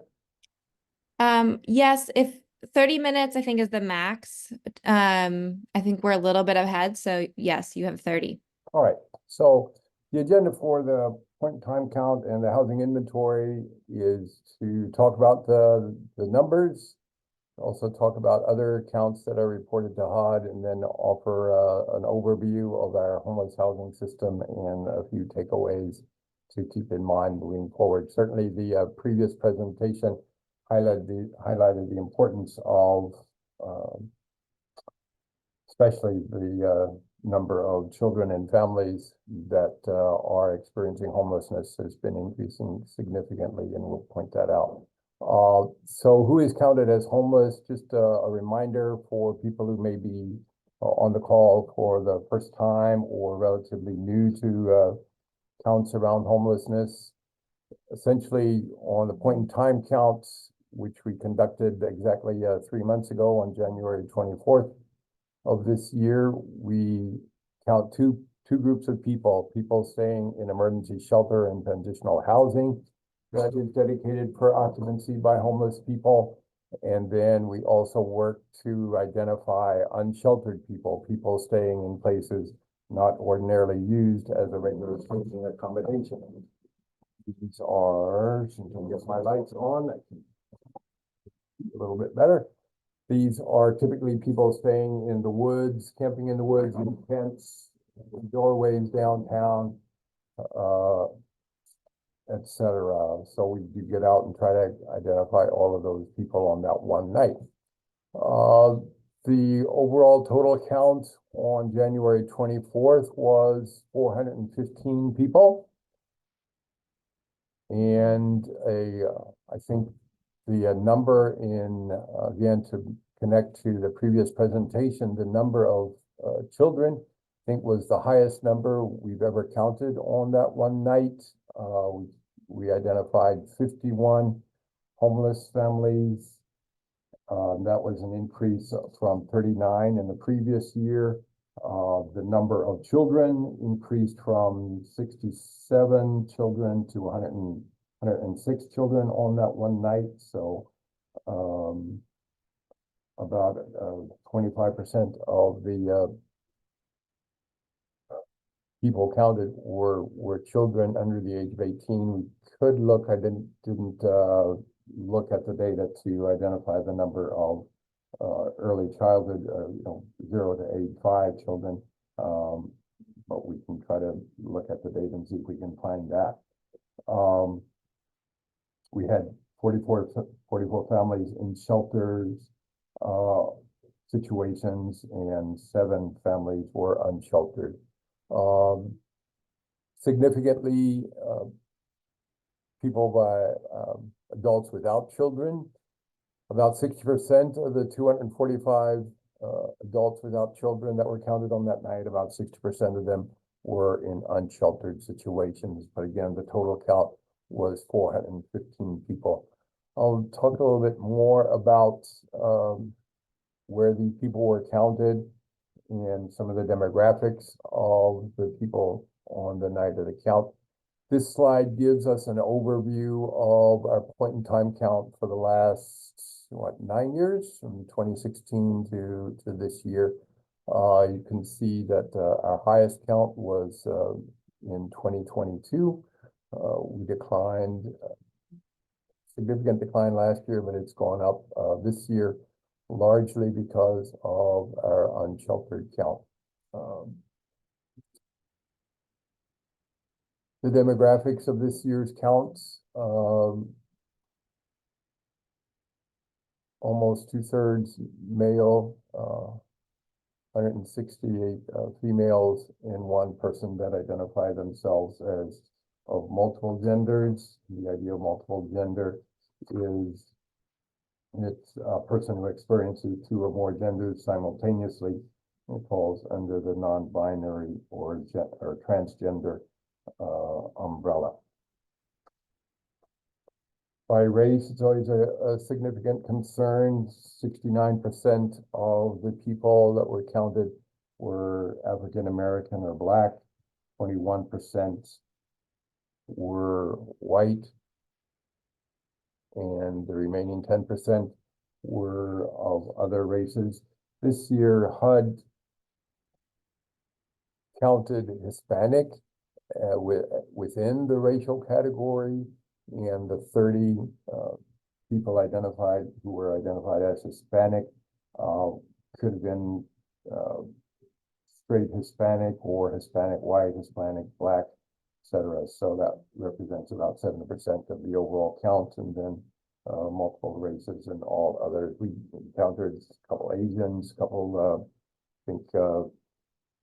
Yes, if 30 minutes, I think is the max. I think we're a little bit ahead. So yes, you have 30. All right. So the agenda for the point in time count and the housing inventory is to talk about the numbers, also talk about other counts that are reported to HUD, and then offer an overview of our homeless housing system and a few takeaways to keep in mind moving forward. Certainly the previous presentation highlighted the importance of especially the number of children and families that are experiencing homelessness has been increasing significantly, and we'll point that out. So who is counted as homeless? Just a reminder for people who may be on the call for the first time or relatively new to counts around homelessness. Essentially, on the point in time counts, which we conducted exactly 3 months ago on January 24th of this year, we count two groups of people staying in emergency shelter and transitional housing that is dedicated for occupancy by homeless people. And then we also work to identify unsheltered people staying in places not ordinarily used as a regular sleeping accommodation. These are, if I can get my lights on, a little bit better. These are typically people staying in the woods, camping in the woods, in tents, doorways downtown, etc. So we do get out and try to identify all of those people on that one night. The overall total count on January 24th was 415 people. And I think the number in, again, to connect to the previous presentation, the number of children, I think was the highest number we've ever counted on that one night. We identified 51 homeless families. That was an increase from 39 in the previous year. The number of children increased from 67 children to 106 children on that one night. So about 25% of the people counted were children under the age of 18. We could look, I didn't look at the data to identify the number of early childhood, 0 to age 5 children. But we can try to look at the data and see if we can find that. We had 44 families in shelters situations, and 7 families were unsheltered. Significantly, people by adults without children, about 60% of the 245 adults without children that were counted on that night, about 60% of them were in unsheltered situations. But again, the total count was 415 people. I'll talk a little bit more about where these people were counted and some of the demographics of the people on the night of the count. This slide gives us an overview of our point in time count for the last, 9 years, from 2016 to this year. You can see that our highest count was in 2022. We declined, significant decline last year, but it's gone up this year, largely because of our unsheltered count. The demographics of this year's counts, almost 2/3 male, 168 females, and 1 person that identify themselves as of multiple genders. The idea of multiple gender is it's a person who experiences 2 or more genders simultaneously. It falls under the non-binary or transgender umbrella. By race, it's always a significant concern. 69% of the people that were counted were African American or Black, 21% were white, and the remaining 10% were of other races. This year, HUD counted Hispanic within the racial category, and the 30 people identified who were identified as Hispanic could have been straight Hispanic or Hispanic white, Hispanic Black, etc. So that represents about 70% of the overall count, and then multiple races and all others. We encountered a couple Asians, a couple, I think,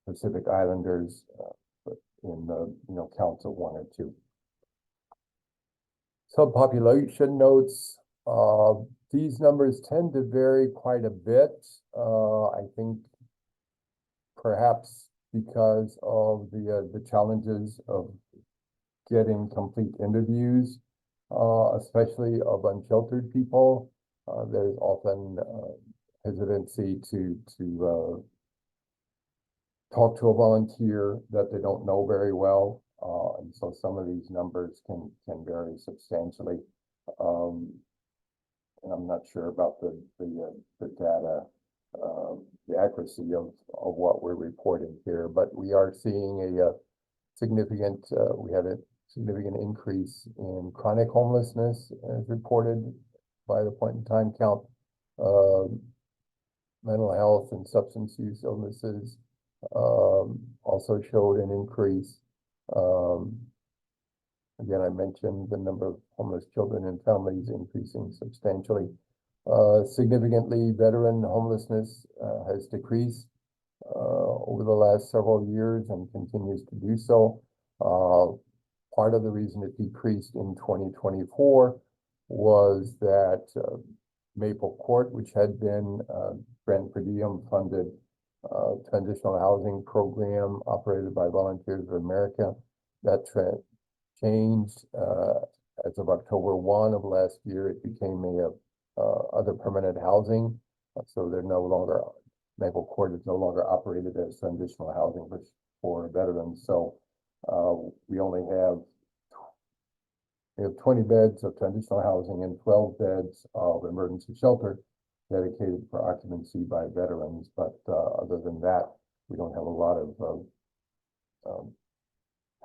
Pacific Islanders, but in the counts of 1 or 2. Subpopulation notes. These numbers tend to vary quite a bit. I think perhaps because of the challenges of getting complete interviews, especially of unsheltered people. There's often hesitancy to talk to a volunteer that they don't know very well, and so some of these numbers can vary substantially. And I'm not sure about the data, the accuracy of what we're reporting here, but we are seeing a significant, we had a significant increase in chronic homelessness as reported by the point in time count. Mental health and substance use illnesses also showed an increase. Again, I mentioned the number of homeless children and families increasing substantially. Significantly, veteran homelessness has decreased over the last several years and continues to do so. Part of the reason it decreased in 2024 was that Maple Court, which had been grant per diem funded transitional housing program operated by Volunteers of America, that trend changed as of October 1 of last year. It became other permanent housing, so they're no longer, Maple Court is no longer operated as transitional housing for veterans. So we only have 20 beds of transitional housing and 12 beds of emergency shelter dedicated for occupancy by veterans. But other than that, we don't have a lot of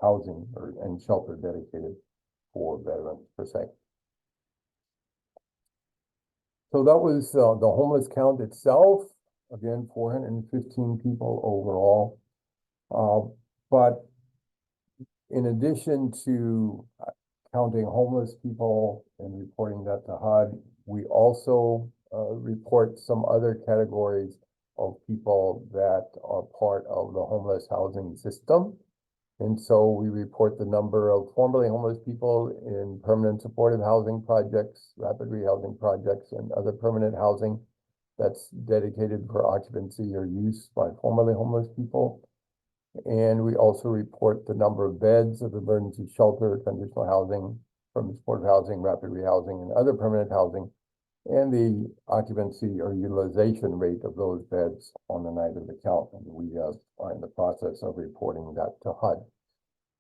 housing and shelter dedicated for veterans per se. So that was the homeless count itself. Again, 415 people overall. But in addition to counting homeless people and reporting that to HUD, we also report some other categories of people that are part of the homeless housing system. And so we report the number of formerly homeless people in permanent supportive housing projects, rapid rehousing projects, and other permanent housing that's dedicated for occupancy or use by formerly homeless people. And we also report the number of beds of emergency shelter, transitional housing, permanent supportive housing, rapid rehousing, and other permanent housing, and the occupancy or utilization rate of those beds on the night of the count. And we are in the process of reporting that to HUD.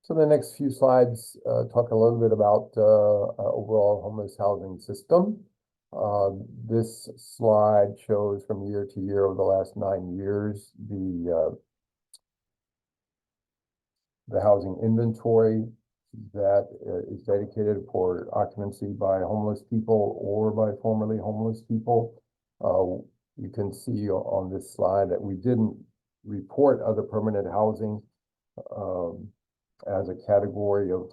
So the next few slides talk a little bit about overall homeless housing system. This slide shows from year to year over the last 9 years the housing inventory that is dedicated for occupancy by homeless people or by formerly homeless people. You can see on this slide that we didn't report other permanent housing as a category of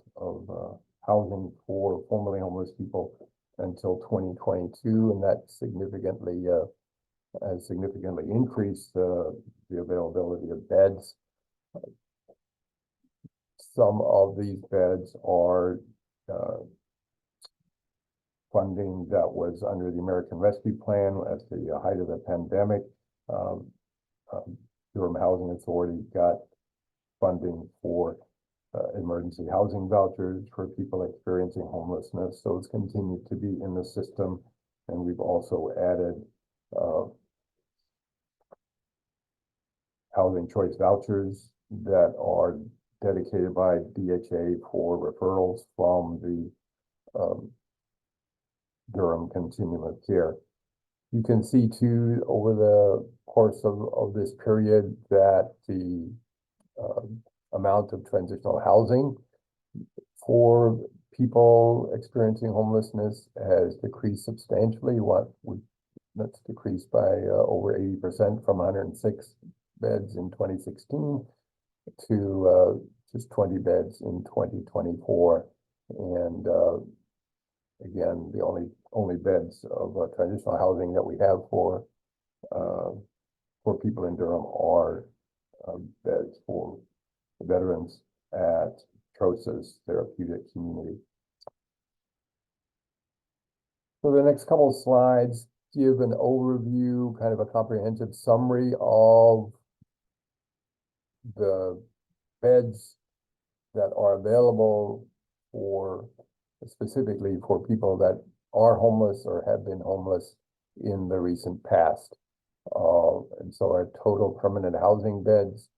housing for formerly homeless people until 2022, and that significantly has significantly increased the availability of beds. Some of these beds are funding that was under the American Rescue Plan at the height of the pandemic. Durham Housing Authority got funding for emergency housing vouchers for people experiencing homelessness. Those continue to be in the system, and we've also added housing choice vouchers that are dedicated by DHA for referrals from the Durham Continuum of Care. You can see too, over the course of this period, that the amount of transitional housing for people experiencing homelessness has decreased substantially. That's decreased by over 80% from 106 beds in 2016 to just 20 beds in 2024. And again, the only beds of transitional housing that we have for people in Durham are beds for veterans at Trosa's Therapeutic Community. So the next couple of slides give an overview, kind of a comprehensive summary of the beds that are available for specifically for people that are homeless or have been homeless in the recent past. And so our total permanent housing beds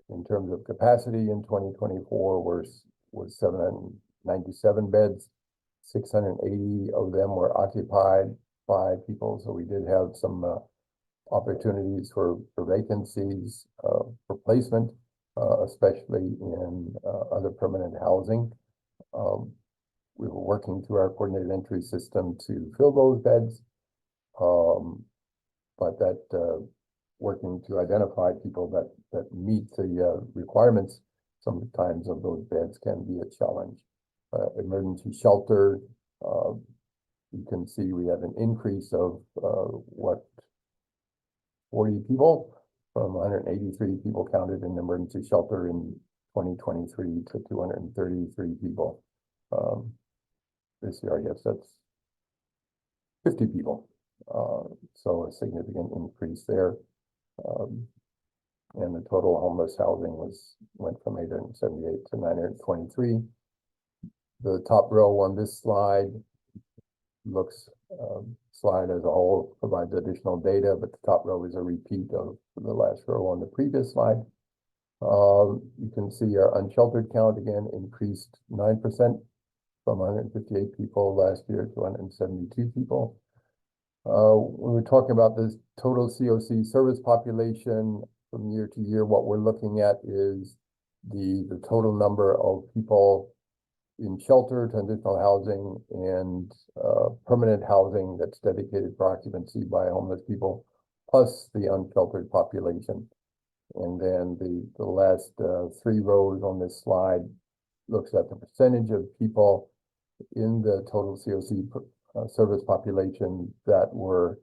in terms of capacity in 2024 was 797 beds. 680 of them were occupied by people, so we did have some opportunities for vacancies for placement, especially in other permanent housing. We were working through our coordinated entry system to fill those beds, but that working to identify people that meet the requirements sometimes of those beds can be a challenge. Emergency shelter, you can see we have an increase of 40 people from 183 people counted in emergency shelter in 2023 to 233 people. This year, I guess that's 50 people. So a significant increase there. And the total homeless housing went from 878 to 923. The top row on this slide looks, slide as a whole provides additional data, but the top row is a repeat of the last row on the previous slide. You can see our unsheltered count again increased 9% from 158 people last year to 172 people. When we're talking about this total COC service population from year to year, what we're looking at is the total number of people in shelter, transitional housing, and permanent housing that's dedicated for occupancy by homeless people, plus the unsheltered population. And then the last three rows on this slide looks at the percentage of people in the total COC service population that were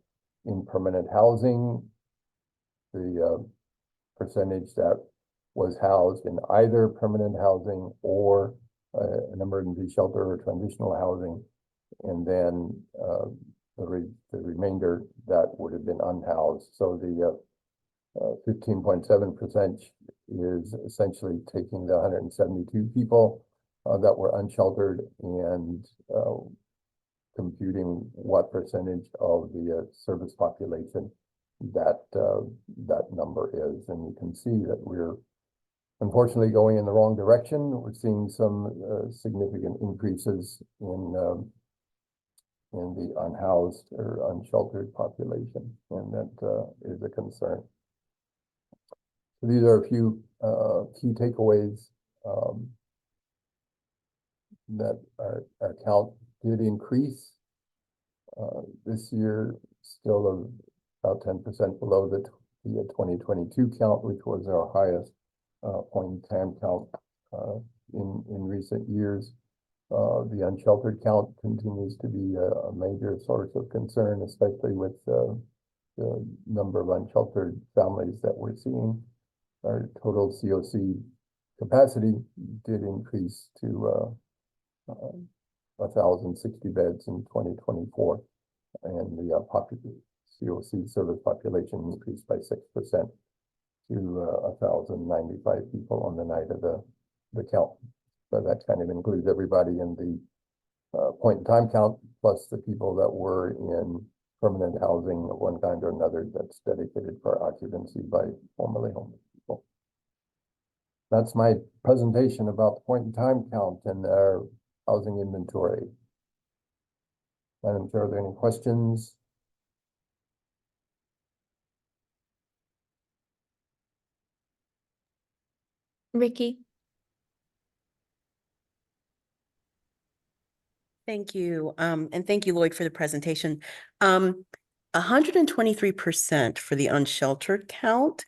in permanent housing, the percentage that was housed in either permanent housing or an emergency shelter or transitional housing, and then the remainder that would have been unhoused. So the 15.7% is essentially taking the 172 people that were unsheltered and computing what percentage of the service population that number is. And you can see that we're unfortunately going in the wrong direction. We're seeing some significant increases in the unhoused or unsheltered population, and that is a concern. So these are a few key takeaways. That our count did increase this year, still about 10% below the 2022 count, which was our highest point in time count in recent years. The unsheltered count continues to be a major source of concern, especially with the number of unsheltered families that we're seeing. Our total COC capacity did increase to 1,060 beds in 2024, and the COC service population increased by 6% to 1,095 people on the night of the count. So that kind of includes everybody in the point in time count, plus the people that were in permanent housing of one kind or another that's dedicated for occupancy by formerly homeless people. That's my presentation about the point in time count and our housing inventory. Madam Chair, are there any questions? Ricky? Thank you. And thank you, Lloyd, for the presentation. 123% for the unsheltered count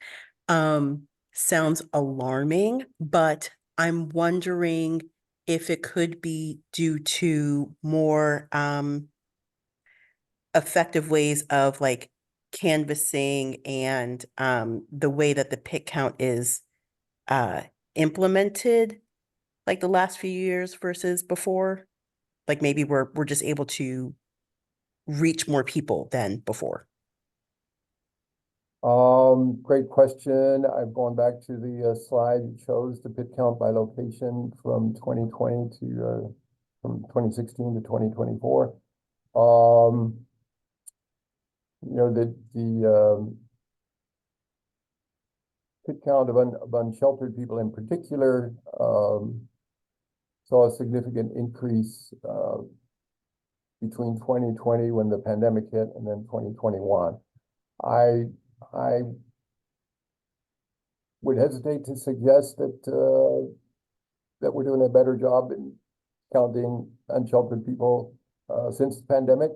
sounds alarming, but I'm wondering if it could be due to more effective ways of like canvassing and the way that the PIC count is implemented like the last few years versus before. Like maybe we're just able to reach more people than before. Great question. I've gone back to the slide that shows the PIT count by location from 2020 to from 2016 to 2024. You know, the PIT count of unsheltered people in particular saw a significant increase between 2020 when the pandemic hit and then 2021. I would hesitate to suggest that that we're doing a better job in counting unsheltered people since the pandemic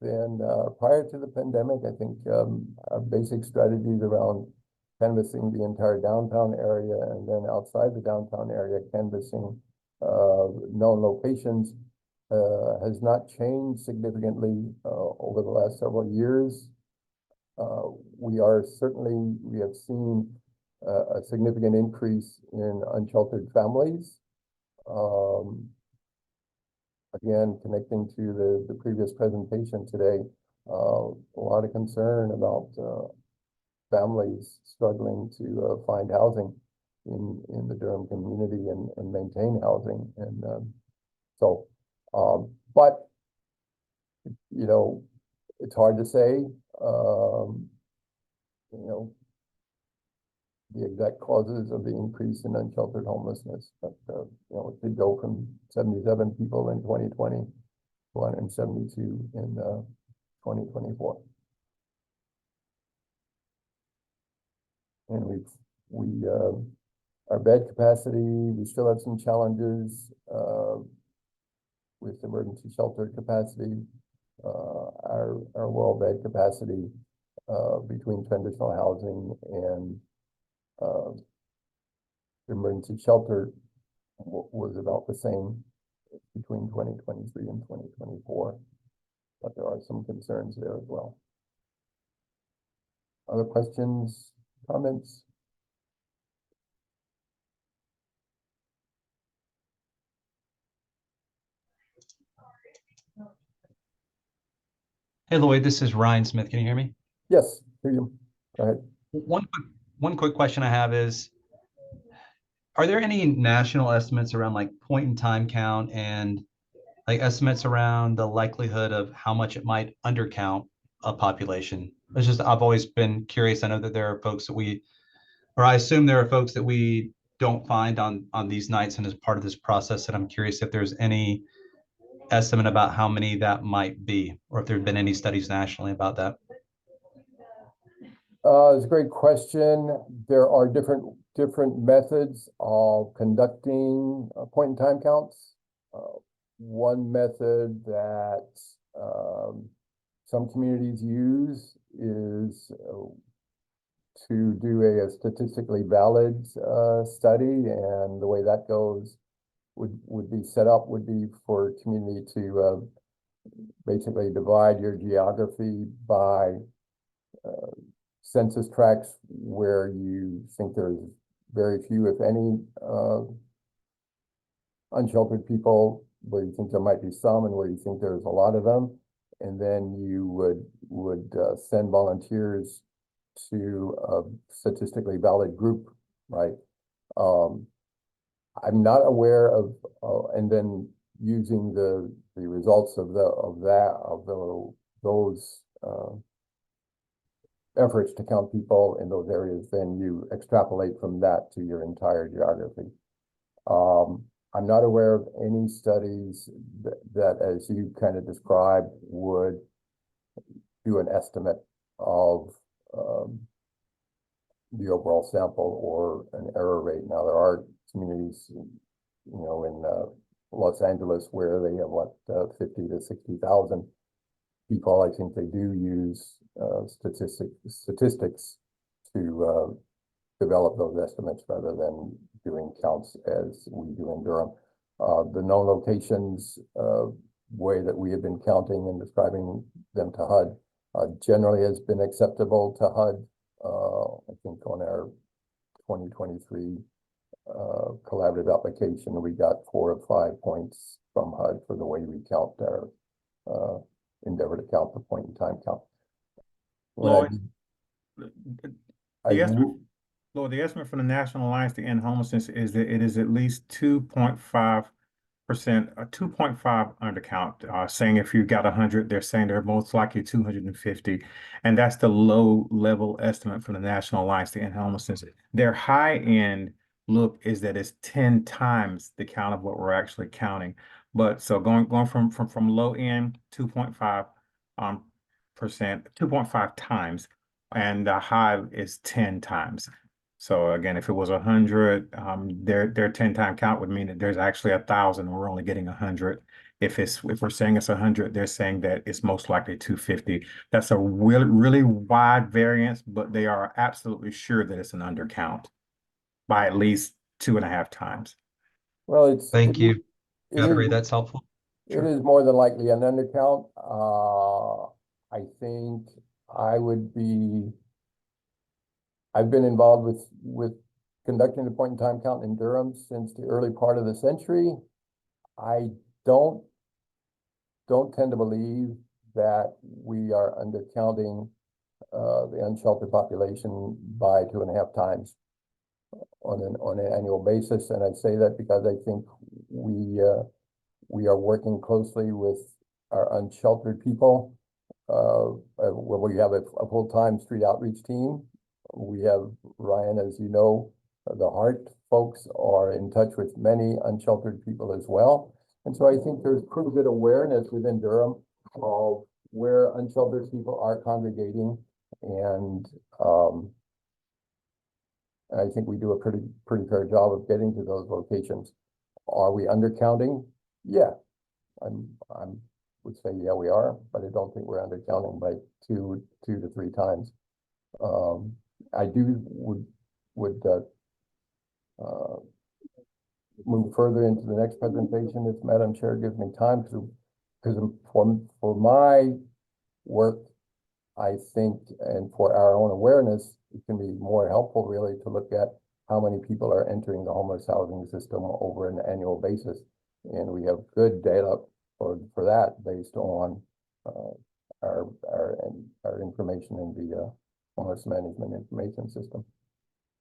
than prior to the pandemic. I think our basic strategies around canvassing the entire downtown area and then outside the downtown area canvassing known locations has not changed significantly over the last several years. We have seen a significant increase in unsheltered families. Again, connecting to the previous presentation today, a lot of concern about families struggling to find housing in the Durham community and maintain housing. And but, you know, it's hard to say, you know, the exact causes of the increase in unsheltered homelessness, but you know, it did go from 77 people in 2020 to 172 in 2024. And our bed capacity, we still have some challenges with emergency shelter capacity. Our world bed capacity between transitional housing and emergency shelter was about the same between 2023 and 2024, but there are some concerns there as well. Other questions, comments? Hey, Lloyd, this is Ryan Smith. Can you hear me? Yes, hear you. Go ahead. One quick question I have is, are there any national estimates around like point in time count and like estimates around the likelihood of how much it might undercount a population? It's just, I've always been curious. I know that there are folks that I assume there are folks that we don't find on these nights and as part of this process, and I'm curious if there's any estimate about how many that might be, or if there have been any studies nationally about that. It's a great question. There are different methods of conducting point in time counts. One method that some communities use is to do a statistically valid study, and the way that goes would be set up would be for a community to basically divide your geography by census tracts where you think there's very few, if any, unsheltered people, where you think there might be some and where you think there's a lot of them. And then you would send volunteers to a statistically valid group, right? I'm not aware of, and then using the results of those efforts to count people in those areas, then you extrapolate from that to your entire geography. I'm not aware of any studies that, as you kind of described, would do an estimate of the overall sample or an error rate. Now, there are communities, you know, in Los Angeles where they have what 50 to 60,000 people. I think they do use statistics to develop those estimates rather than doing counts as we do in Durham. The known locations way that we have been counting and describing them to HUD generally has been acceptable to HUD. I think on our 2023 collaborative application, we got 4 of 5 points from HUD for the way we count our endeavor to count the point in time count. Lord, the estimate from the National Alliance to End Homelessness is that it is at least 2.5%, 2.5 undercount, saying if you got 100, they're saying they're most likely 250. And that's the low level estimate from the National Alliance to End Homelessness. Their high end look is that it's 10 times the count of what we're actually counting. But so going from low end 2.5 percent, 2.5 times, and the high is 10 times. So again, if it was 100, their 10-time count would mean that there's actually 1,000. We're only getting 100. If we're saying it's 100, they're saying that it's most likely 250. That's a really wide variance, but they are absolutely sure that it's an undercount by at least 2.5 times. Well, Thank you, Jeffrey. That's helpful. It is more than likely an undercount. I think I've been involved with conducting the point in time count in Durham since the early part of the century. I don't tend to believe that we are undercounting the unsheltered population by 2.5 times on an annual basis. And I say that because I think we are working closely with our unsheltered people. Where we have a full-time street outreach team. We have Ryan, as you know, the HEART folks are in touch with many unsheltered people as well. And so I think there's pretty good awareness within Durham of where unsheltered people are congregating. And I think we do a pretty fair job of getting to those locations. Are we undercounting? Yeah, I would say, yeah, we are, but I don't think we're undercounting by 2 to 3 times. I would move further into the next presentation if Madam Chair gives me time to, because for my work, I think, and for our own awareness, it can be more helpful really to look at how many people are entering the homeless housing system over an annual basis. And we have good data for that based on our information in the homeless management information system.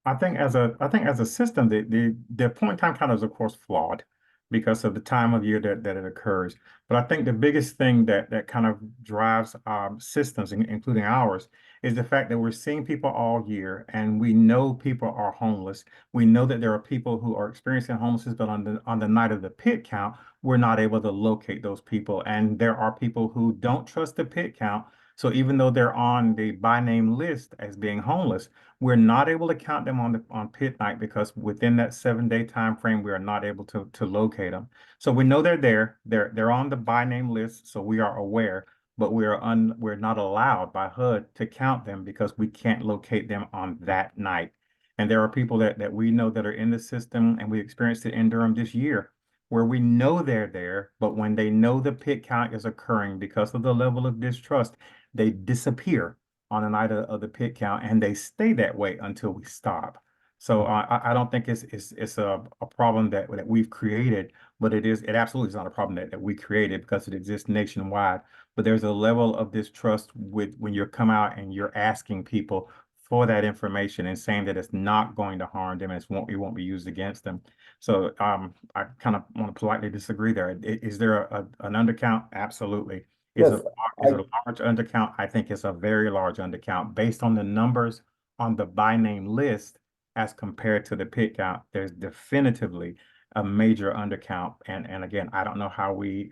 I think as a system, the point in time count is of course flawed because of the time of year that it occurs. But I think the biggest thing that kind of drives systems, including ours, is the fact that we're seeing people all year, and we know people are homeless. We know that there are people who are experiencing homelessness, but on the night of the pit count, we're not able to locate those people. And there are people who don't trust the pit count. So even though they're on the by name list as being homeless, we're not able to count them on pit night because within that 7-day time frame, we are not able to locate them. So we know they're there. They're on the by name list, so we are aware, but we're not allowed by HUD to count them because we can't locate them on that night. And there are people that we know that are in the system, and we experienced it in Durham this year, where we know they're there, but when they know the pit count is occurring because of the level of distrust, they disappear on the night of the pit count, and they stay that way until we stop. So I don't think it's a problem that we've created, but it absolutely is not a problem that we created because it exists nationwide. But there's a level of distrust when you come out and you're asking people for that information and saying that it's not going to harm them and it won't be used against them. So I kind of want to politely disagree there. Is there an undercount? Absolutely. Is Yes, it, is it a large undercount? I think it's a very large undercount based on the numbers on the by name list as compared to the pit count. There's definitively a major undercount. And again, I don't know how we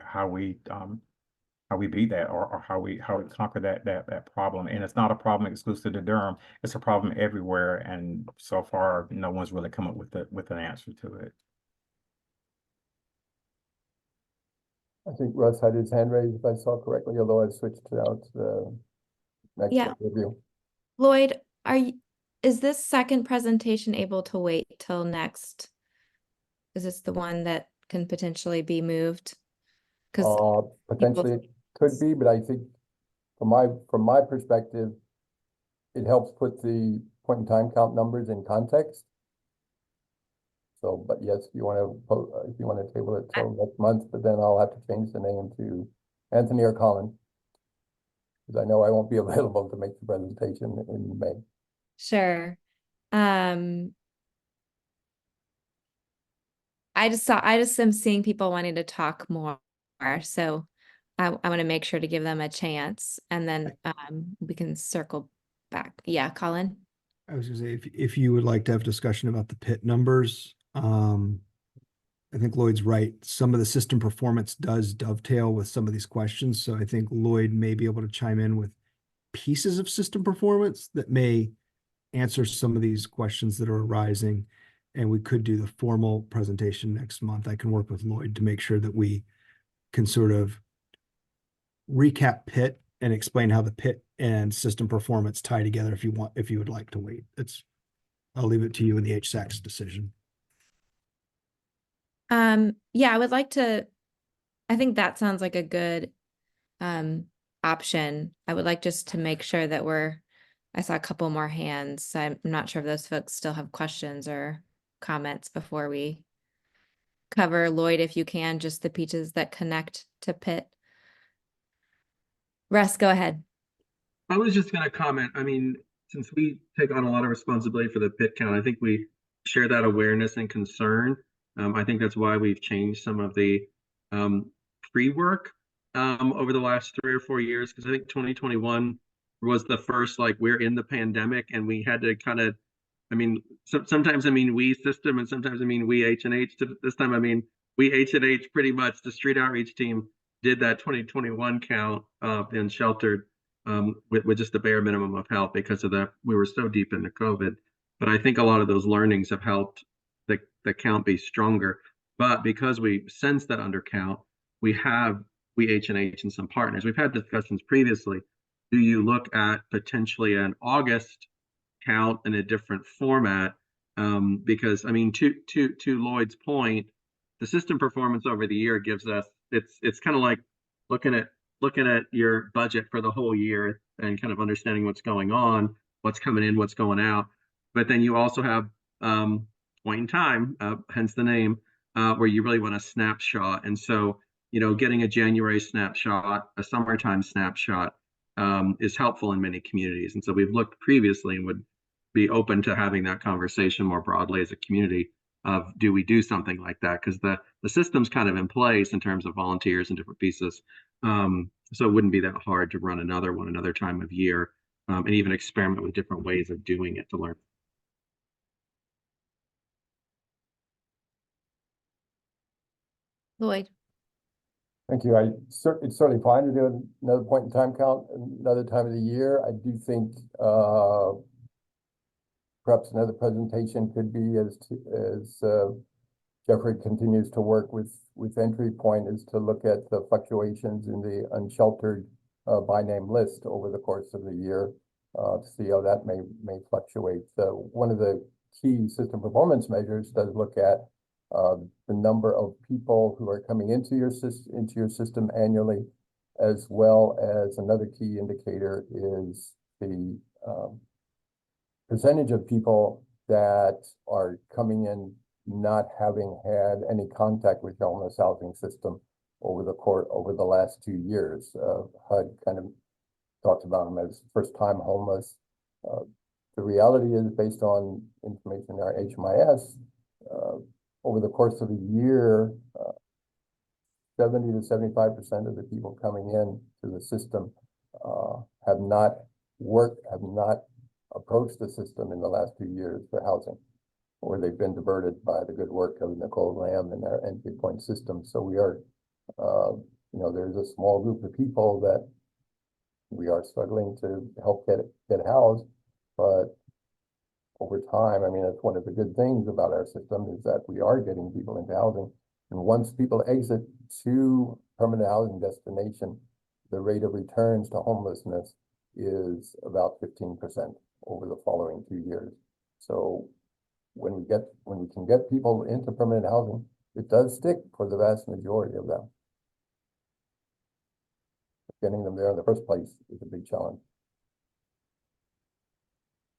beat that or how we conquer that problem. And it's not a problem exclusive to Durham. It's a problem everywhere. And so far, no one's really come up with an answer to it. I think Russ had his hand raised, if I saw correctly, although I switched out to the next Yeah. review. Lloyd, is this second presentation able to wait till next? Is this the one that can potentially be moved? Because Potentially it could be, but I think from my perspective, it helps put the point in time count numbers in context. So, but yes, if you want to table it till next month, but then I'll have to change the name to Anthony or Colin, because I know I won't be available to make the presentation in May. Sure. I just am seeing people wanting to talk more, so I want to make sure to give them a chance, and then we can circle back. Yeah, Colin. I was gonna say, if you would like to have discussion about the pit numbers, I think Lloyd's right. Some of the system performance does dovetail with some of these questions. So I think Lloyd may be able to chime in with pieces of system performance that may answer some of these questions that are arising. And we could do the formal presentation next month. I can work with Lloyd to make sure that we can sort of recap pit and explain how the pit and system performance tie together if you would like to wait. I'll leave it to you in the HSAC's decision. Yeah, I would like to, I think that sounds like a good option. I would like just to make sure that I saw a couple more hands. So I'm not sure if those folks still have questions or comments before we cover. Lloyd, if you can, just the pieces that connect to pit. Russ, go ahead. I was just going to comment. I mean, since we take on a lot of responsibility for the pit count, I think we share that awareness and concern. I think that's why we've changed some of the pre-work over the last 3 or 4 years, because I think 2021 was the first, like, we're in the pandemic and we had to kind of, I mean, sometimes I mean we system and sometimes I mean we H&H. This time I mean we H&H pretty much. The street outreach team did that 2021 count in sheltered with just the bare minimum of help because of we were so deep into COVID. But I think a lot of those learnings have helped the count be stronger. But because we sense that undercount, we H&H and some partners. We've had discussions previously. Do you look at potentially an August count in a different format? Because I mean, to Lloyd's point, the system performance over the year gives us, it's kind of like looking at your budget for the whole year and kind of understanding what's going on, what's coming in, what's going out. But then you also have point in time, hence the name, where you really want a snapshot. And so, getting a January snapshot, a summertime snapshot is helpful in many communities. And so we've looked previously and would be open to having that conversation more broadly as a community of, do we do something like that? Because the system's kind of in place in terms of volunteers and different pieces. So it wouldn't be that hard to run another one another time of year and even experiment with different ways of doing it to learn. Lloyd. Thank you. It's certainly fine to do another point in time count, another time of the year. I do think perhaps another presentation could be as Jeffrey continues to work with Entry Point, is to look at the fluctuations in the unsheltered by name list over the course of the year to see how that may fluctuate. One of the key system performance measures does look at the number of people who are coming into your system annually, as well as another key indicator is the percentage of people that are coming in not having had any contact with the homeless housing system over the last 2 years. HUD kind of talks about them as first-time homeless. The reality is, based on information in our HMIS, over the course of a year, 70 to 75% of the people coming in to the system have not approached the system in the last 2 years for housing, or they've been diverted by the good work of Nicole Lamb and their entry point system. So we are, there's a small group of people that we are struggling to help get housed, but over time, I mean, that's one of the good things about our system is that we are getting people into housing. And once people exit to permanent housing destination, the rate of returns to homelessness is about 15% over the following 2 years. So when we can get people into permanent housing, it does stick for the vast majority of them. Getting them there in the first place is a big challenge.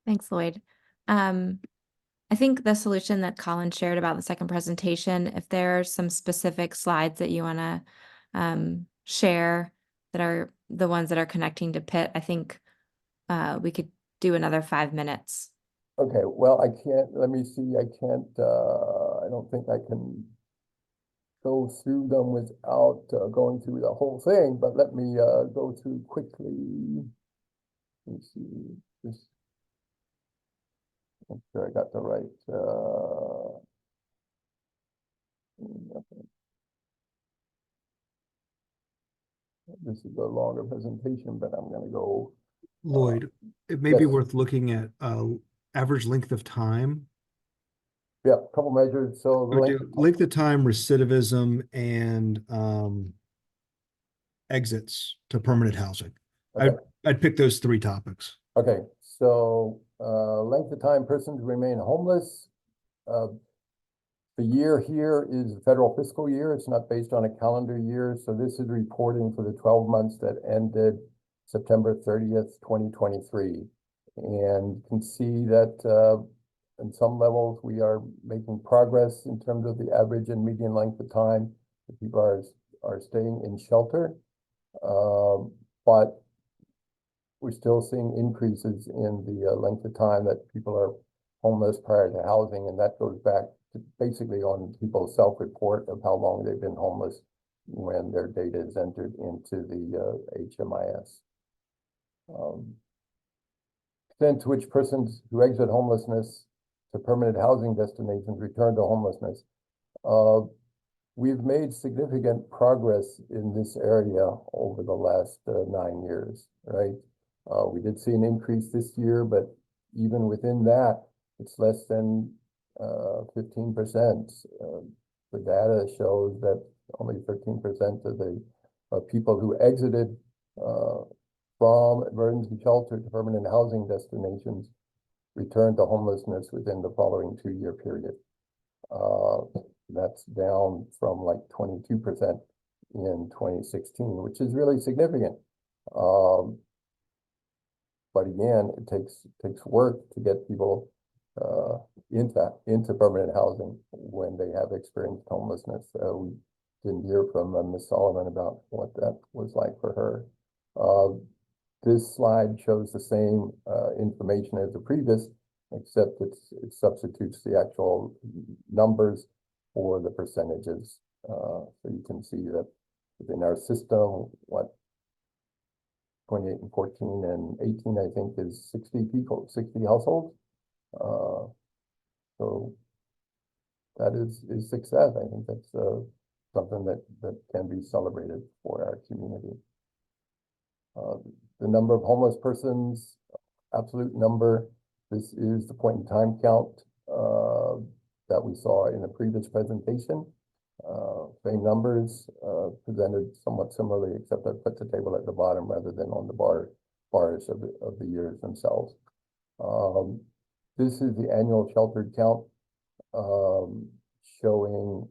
Thanks, Lloyd. I think the solution that Colin shared about the second presentation, if there are some specific slides that you want to share that are the ones that are connecting to Pitt, I think we could do another 5 minutes. Okay, well, I can't, let me see, I don't think I can go through them without going through the whole thing, but let me go through quickly. Let me see this. Make sure I got the right. This is a longer presentation, but I'm going to go. Lloyd, it may be yes. worth looking at average length of time. Yeah, a couple measures. So the Length of time, recidivism, and exits to permanent housing. Okay. I'd pick those 3 topics. Okay, so length of time persons remain homeless. The year here is the federal fiscal year. It's not based on a calendar year. So this is reporting for the 12 months that ended September 30th, 2023. And you can see that in some levels we are making progress in terms of the average and median length of time that people are staying in shelter. But we're still seeing increases in the length of time that people are homeless prior to housing, and that goes back to basically on people's self-report of how long they've been homeless when their data is entered into the HMIS. Extent to which persons who exit homelessness to permanent housing destinations return to homelessness. We've made significant progress in this area over the last 9 years, right? We did see an increase this year, but even within that, it's less than 15%. The data shows that only 13% of the people who exited from emergency shelter to permanent housing destinations returned to homelessness within the following 2-year period. That's down from like 22% in 2016, which is really significant. But again, it takes work to get people into permanent housing when they have experienced homelessness. We didn't hear from Ms. Solomon about what that was like for her. This slide shows the same information as the previous, except it substitutes the actual numbers for the percentages. So you can see that within our system, what 28 and 14 and 18, I think, is 60 people, 60 households. So that is success. I think that's something that can be celebrated for our community. The number of homeless persons, absolute number, this is the point in time count that we saw in the previous presentation. Same numbers presented somewhat similarly, except I put the table at the bottom rather than on the bars of the years themselves. This is the annual sheltered count showing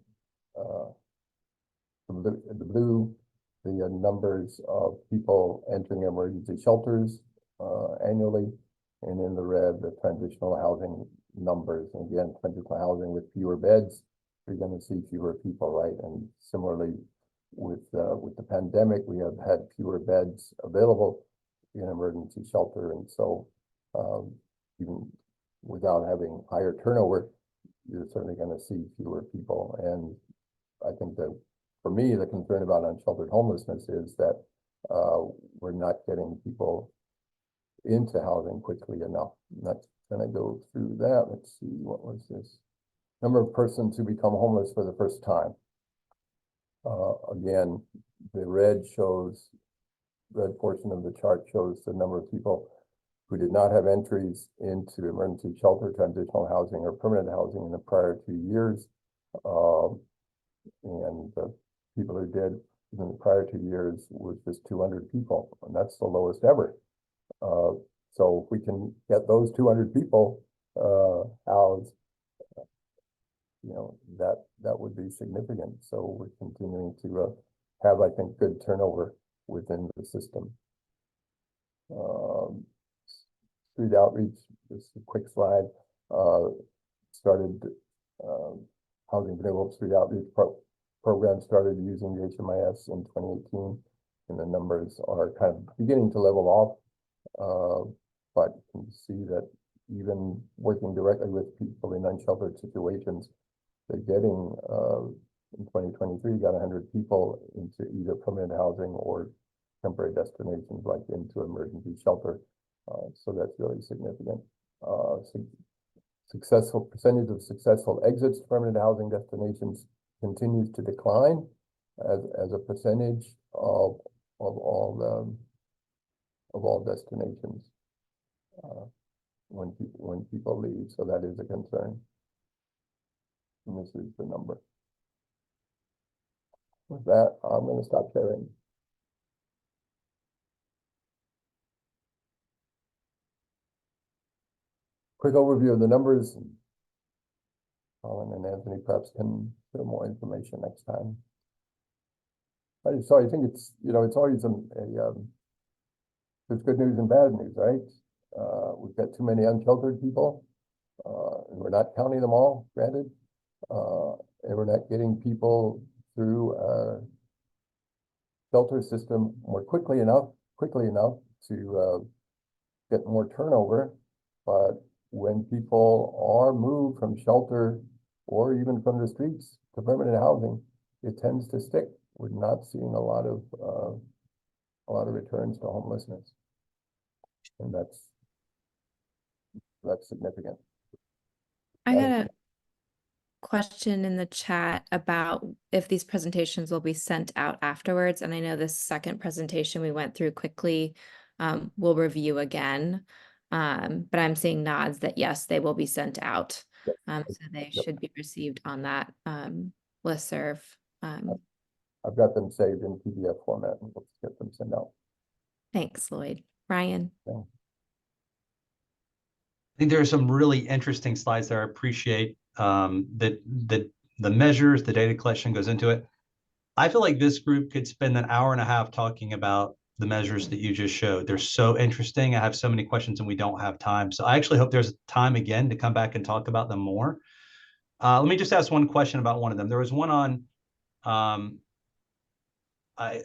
the blue, the numbers of people entering emergency shelters annually, and in the red, the transitional housing numbers. And again, transitional housing with fewer beds, you're going to see fewer people, right? And similarly, with the pandemic, we have had fewer beds available in emergency shelter, and so even without having higher turnover, you're certainly going to see fewer people. And I think the for me, the concern about unsheltered homelessness is that we're not getting people into housing quickly enough. I'm not gonna go through that. Let's see, what was this? Number of persons who become homeless for the first time. Again, the red portion of the chart shows the number of people who did not have entries into emergency shelter, transitional housing, or permanent housing in the prior 2 years. And the people who did in the prior 2 years was just 200 people, and that's the lowest ever. So if we can get those 200 people housed, you know, that would be significant. So we're continuing to have, I think, good turnover within the system. Street outreach, just a quick slide, started Housing for New Hope Street Outreach program started using the HMIS in 2018, and the numbers are kind of beginning to level off. But you can see that even working directly with people in unsheltered situations, they're getting, in 2023, got 100 people into either permanent housing or temporary destinations like into emergency shelter. So that's really significant. Percentage of successful exits to permanent housing destinations continues to decline as a percentage of all destinations when people leave. So that is a concern. And this is the number. With that, I'm going to stop sharing. Quick overview of the numbers. Colin and Anthony perhaps can share more information next time. So I think it's, you know, it's always there's good news and bad news, right? We've got too many unsheltered people, and we're not counting them all, granted, and we're not getting people through a shelter system more quickly enough to get more turnover. But when people are moved from shelter or even from the streets to permanent housing, it tends to stick. We're not seeing a lot of returns to homelessness, and that's significant. I got a question in the chat about if these presentations will be sent out afterwards. And I know this second presentation we went through quickly, we'll review again. But I'm seeing nods that yes, they will be sent out. So they should be received on that listserv. I've got them saved in PDF format, and let's get them sent out. Thanks, Lloyd. Ryan. Yeah. I think there are some really interesting slides there. I appreciate that the measures, the data collection goes into it. I feel like this group could spend an hour and a half talking about the measures that you just showed. They're so interesting. I have so many questions and we don't have time. So I actually hope there's time again to come back and talk about them more. Let me just ask one question about one of them. There was one on,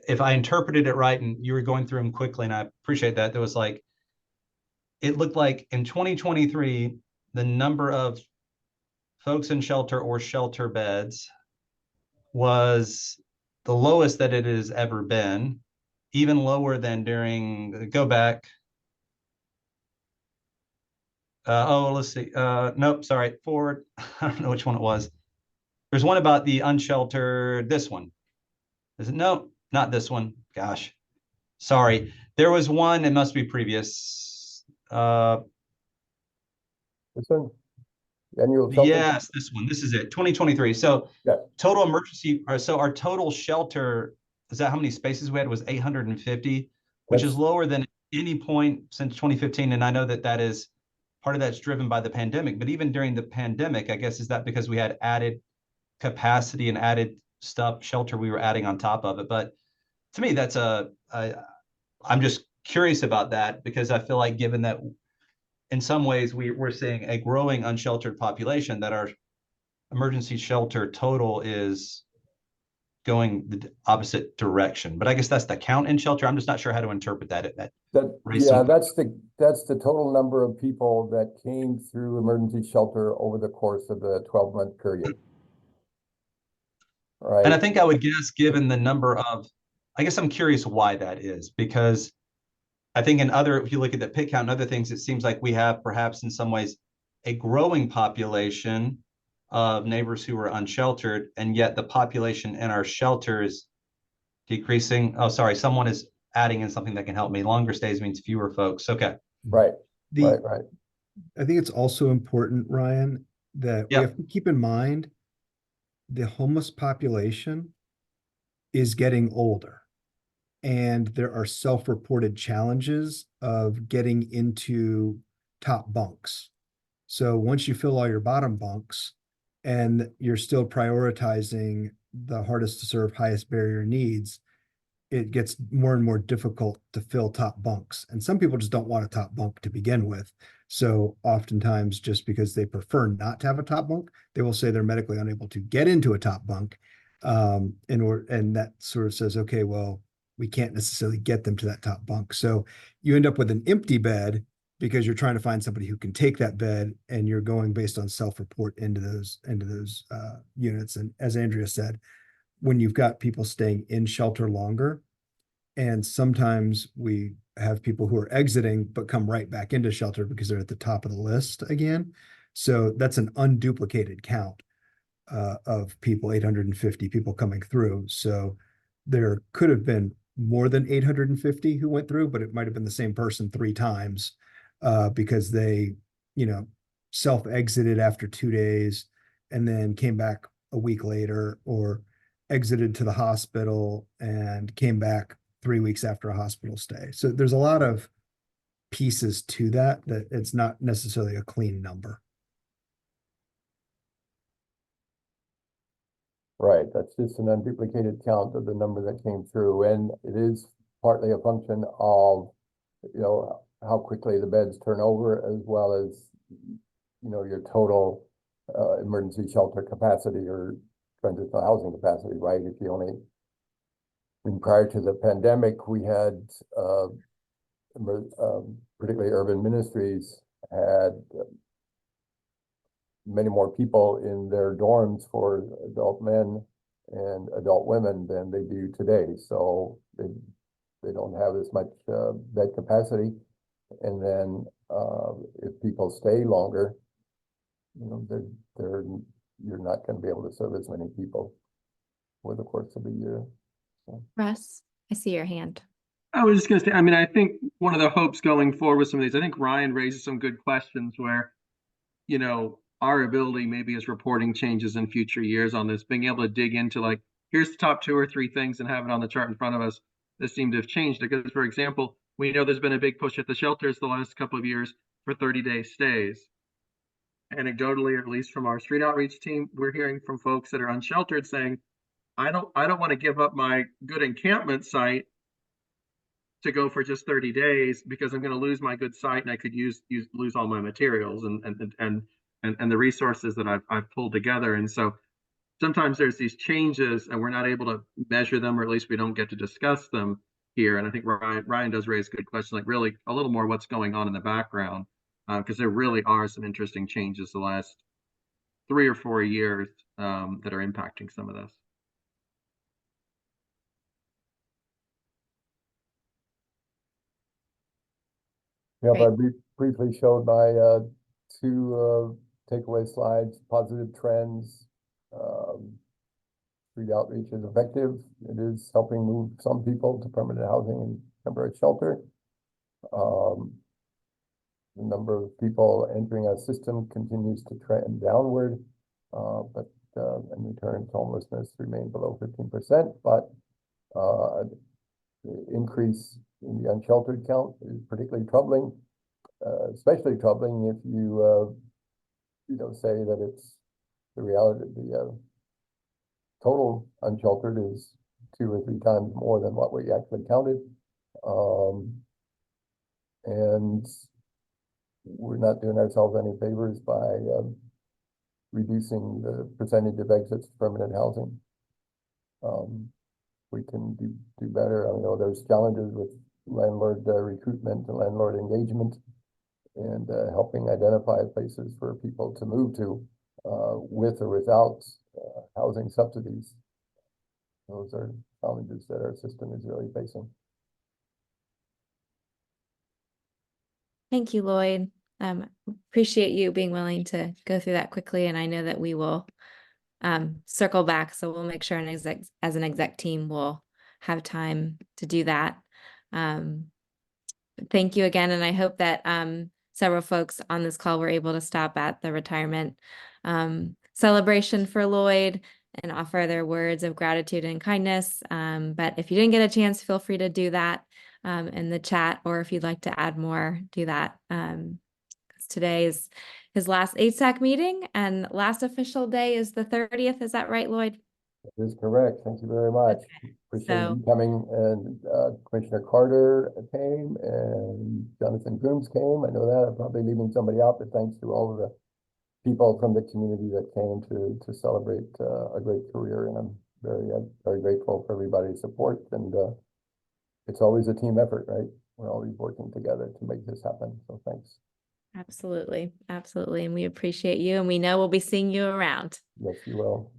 if I interpreted it right, and you were going through them quickly, and I appreciate that. There was like, it looked like in 2023, the number of folks in shelter or shelter beds was the lowest that it has ever been, even lower than during, go back. Let's see. Nope, sorry, forward. I don't know which one it was. There's one about the unsheltered, this one. Is it? No, not this one. Gosh, sorry. There was one, it must be previous. This one? Annual shelter? Yes, this one. This is it. 2023. So yeah. Total emergency, so our total shelter, is that how many spaces we had? Was 850, which is lower than any point since 2015. And I know that that is part of that's driven by the pandemic. But even during the pandemic, I guess, is that because we had added capacity and added stuff, shelter we were adding on top of it. But to me, that's I'm just curious about that, because I feel like given that in some ways we're seeing a growing unsheltered population, that our emergency shelter total is going the opposite direction. But I guess that's the count in shelter. I'm just not sure how to interpret that. Yeah, that's the total number of people that came through emergency shelter over the course of the 12-month period. right? And I think I would guess, given the number of, I guess I'm curious why that is, because I think if you look at the Pitt count and other things, it seems like we have perhaps in some ways a growing population of neighbors who are unsheltered, and yet the population in our shelters decreasing. Oh, sorry, someone is adding in something that can help me. Longer stays means fewer folks. Okay. Right, The, right. I think it's also important, Ryan, that we Yep. have to keep in mind the homeless population is getting older. And there are self-reported challenges of getting into top bunks. So once you fill all your bottom bunks and you're still prioritizing the hardest to serve, highest barrier needs, it gets more and more difficult to fill top bunks. And some people just don't want a top bunk to begin with. So oftentimes, just because they prefer not to have a top bunk, they will say they're medically unable to get into a top bunk. And that sort of says, okay, well, we can't necessarily get them to that top bunk. So you end up with an empty bed because you're trying to find somebody who can take that bed, and you're going based on self-report into those units. And as Andrea said, when you've got people staying in shelter longer, and sometimes we have people who are exiting but come right back into shelter because they're at the top of the list again. So that's an unduplicated count of people, 850 people coming through. So there could have been more than 850 who went through, but it might have been the same person 3 times because they, self-exited after 2 days and then came back a week later, or exited to the hospital and came back 3 weeks after a hospital stay. So there's a lot of pieces to that it's not necessarily a clean number. Right, that's just an unduplicated count of the number that came through, and it is partly a function of, how quickly the beds turn over, as well as, your total emergency shelter capacity or transitional housing capacity, right? If you only, prior to the pandemic, we had, particularly urban ministries had many more people in their dorms for adult men and adult women than they do today. So they don't have as much bed capacity. And then if people stay longer, you're not going to be able to serve as many people over the course of a year. So. Russ, I see your hand. I was just going to say, I think one of the hopes going forward with some of these, I think Ryan raises some good questions where, our ability maybe as reporting changes in future years on this, being able to dig into like, here's the top 2 or 3 things and have it on the chart in front of us that seem to have changed. Because, for example, we know there's been a big push at the shelters the last couple of years for 30-day stays. Anecdotally, or at least from our street outreach team, we're hearing from folks that are unsheltered saying, I don't want to give up my good encampment site to go for just 30 days because I'm going to lose my good site and I could lose all my materials and the resources that I've pulled together. And so sometimes there's these changes and we're not able to measure them, or at least we don't get to discuss them here. And I think Ryan does raise good questions, like really a little more what's going on in the background, because there really are some interesting changes the last 3 or 4 years that are impacting some of this. Yeah, but I briefly showed my 2 takeaway slides, positive trends. Street outreach is effective. It is helping move some people to permanent housing and temporary shelter. The number of people entering our system continues to trend downward, but and return to homelessness remain below 15%. But the increase in the unsheltered count is particularly troubling, especially troubling if you say that it's the reality. The total unsheltered is 2 or 3 times more than what we actually counted, and we're not doing ourselves any favors by reducing the percentage of exits to permanent housing. We can do better. I know there's challenges with landlord recruitment and landlord engagement, and helping identify places for people to move to with or without housing subsidies. Those are challenges that our system is really facing. Thank you, Lloyd. Appreciate you being willing to go through that quickly, and I know that we will circle back, so we'll make sure as an exec team we'll have time to do that. Thank you again, and I hope that several folks on this call were able to stop at the retirement celebration for Lloyd and offer their words of gratitude and kindness. But if you didn't get a chance, feel free to do that in the chat, or if you'd like to add more, do that. Because today is his last HSAC meeting, and last official day is the 30th. Is that right, Lloyd? That is correct. Thank you very much. Okay. Appreciate So- you coming, and Commissioner Carter came and Jonathan Grooms came. I know that I'm probably leaving somebody out, but thanks to all of the people from the community that came to celebrate a great career, and I'm very grateful for everybody's support. And it's always a team effort, right? We're always working together to make this happen. So thanks. Absolutely, absolutely, and we appreciate you, and we know we'll be seeing you around. Yes, you will.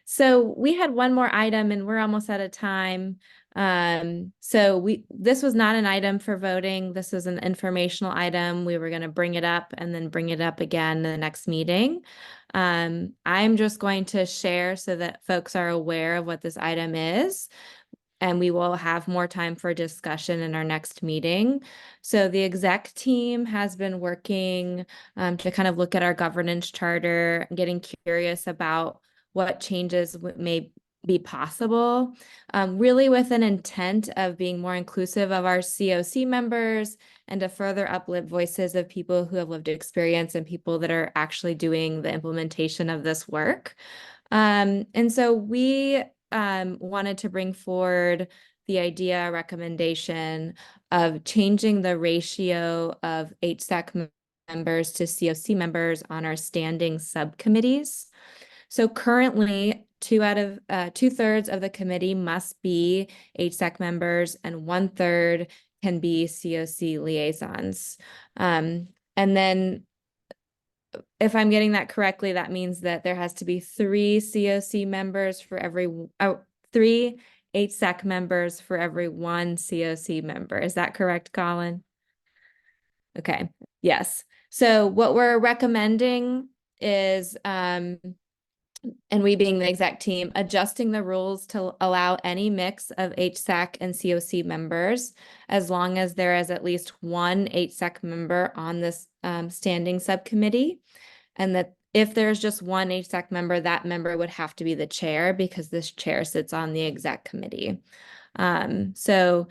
So we had one more item, and we're almost out of time. This was not an item for voting. This was an informational item. We were going to bring it up and then bring it up again in the next meeting. I'm just going to share so that folks are aware of what this item is, and we will have more time for discussion in our next meeting. So the exec team has been working to kind of look at our governance charter, getting curious about what changes may be possible, really with an intent of being more inclusive of our COC members and to further uplift voices of people who have lived experience and people that are actually doing the implementation of this work. And so we wanted to bring forward the recommendation of changing the ratio of HSAC members to COC members on our standing subcommittees. So currently, 2/3 of the committee must be HSAC members, and 1/3 can be COC liaisons. And then, if I'm getting that correctly, that means that there has to be 3 COC members for every 3 HSAC members for every 1 COC member. Is that correct, Colin? Okay, yes. So what we're recommending is, and we being the exec team, adjusting the rules to allow any mix of HSAC and COC members, as long as there is at least 1 HSAC member on this standing subcommittee. And that if there's just 1 HSAC member, that member would have to be the chair, because this chair sits on the exec committee. So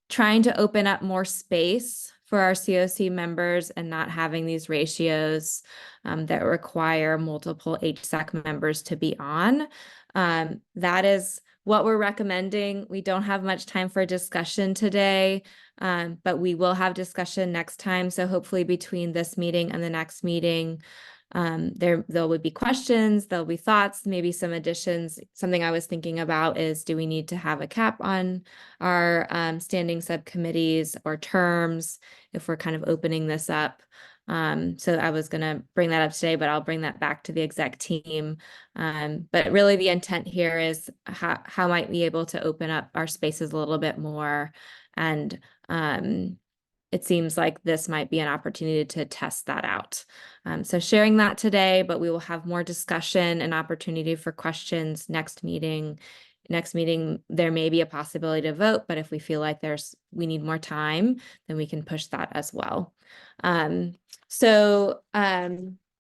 trying to open up more space for our COC members and not having these ratios that require multiple HSAC members to be on. That is what we're recommending. We don't have much time for discussion today, but we will have discussion next time. So hopefully between this meeting and the next meeting, there will be questions, there'll be thoughts, maybe some additions. Something I was thinking about is, do we need to have a cap on our standing subcommittees or terms if we're kind of opening this up? So I was going to bring that up today, but I'll bring that back to the exec team. But really the intent here is how might we be able to open up our spaces a little bit more, and it seems like this might be an opportunity to test that out. So sharing that today, but we will have more discussion and opportunity for questions next meeting. Next meeting, there may be a possibility to vote, but if we feel like we need more time, then we can push that as well.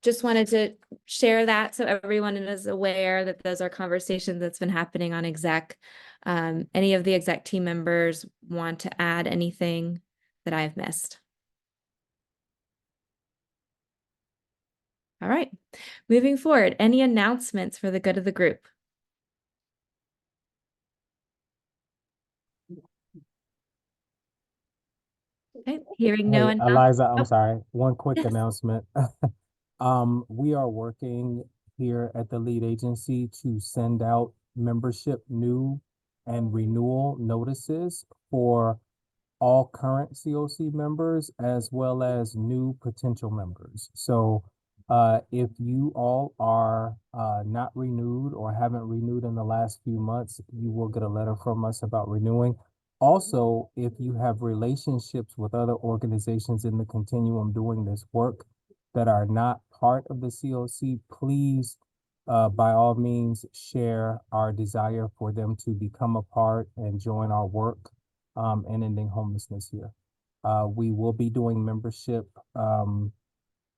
Just wanted to share that so everyone is aware that those are conversations that's been happening on exec. Any of the exec team members want to add anything that I've missed? All right, moving forward, any announcements for the good of the group? Okay, hearing no Hey, announcement. Eliza, I'm Oh, sorry. One quick yes. announcement. We are working here at the lead agency to send out membership new and renewal notices for all current COC members as well as new potential members. So If you all are not renewed or haven't renewed in the last few months, you will get a letter from us about renewing. Also, if you have relationships with other organizations in the continuum doing this work that are not part of the COC, please, by all means, share our desire for them to become a part and join our work in ending homelessness here. We will be doing membership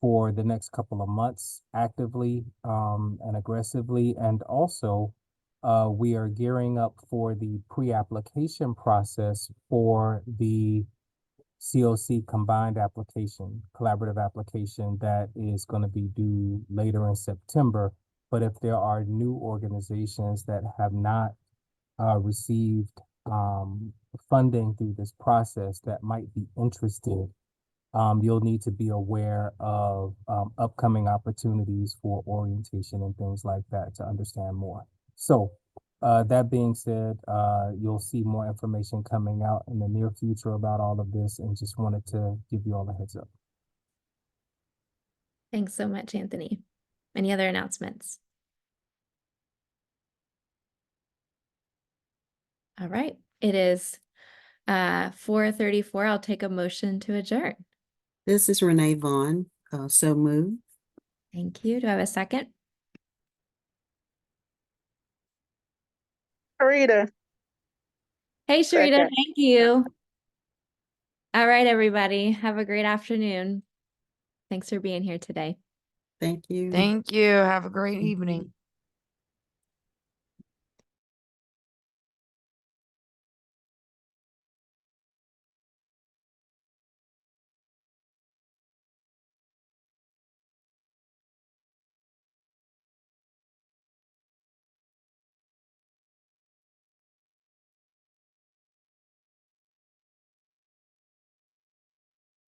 for the next couple of months actively and aggressively. And also, we are gearing up for the pre-application process for the COC combined application, collaborative application that is going to be due later in September. But if there are new organizations that have not received funding through this process that might be interested, you'll need to be aware of upcoming opportunities for orientation and things like that to understand more. So that being said, you'll see more information coming out in the near future about all of this, and just wanted to give you all a heads up. Thanks so much, Anthony. Any other announcements? All right, it is 4:34. I'll take a motion to adjourn. This is Renee Vaughn. So moved. Thank you. Do I have a second? Sharita. Hey, Sharita, Second. thank you. All right, everybody. Have a great afternoon. Thanks for being here today. Thank you. Thank you. Have a great evening.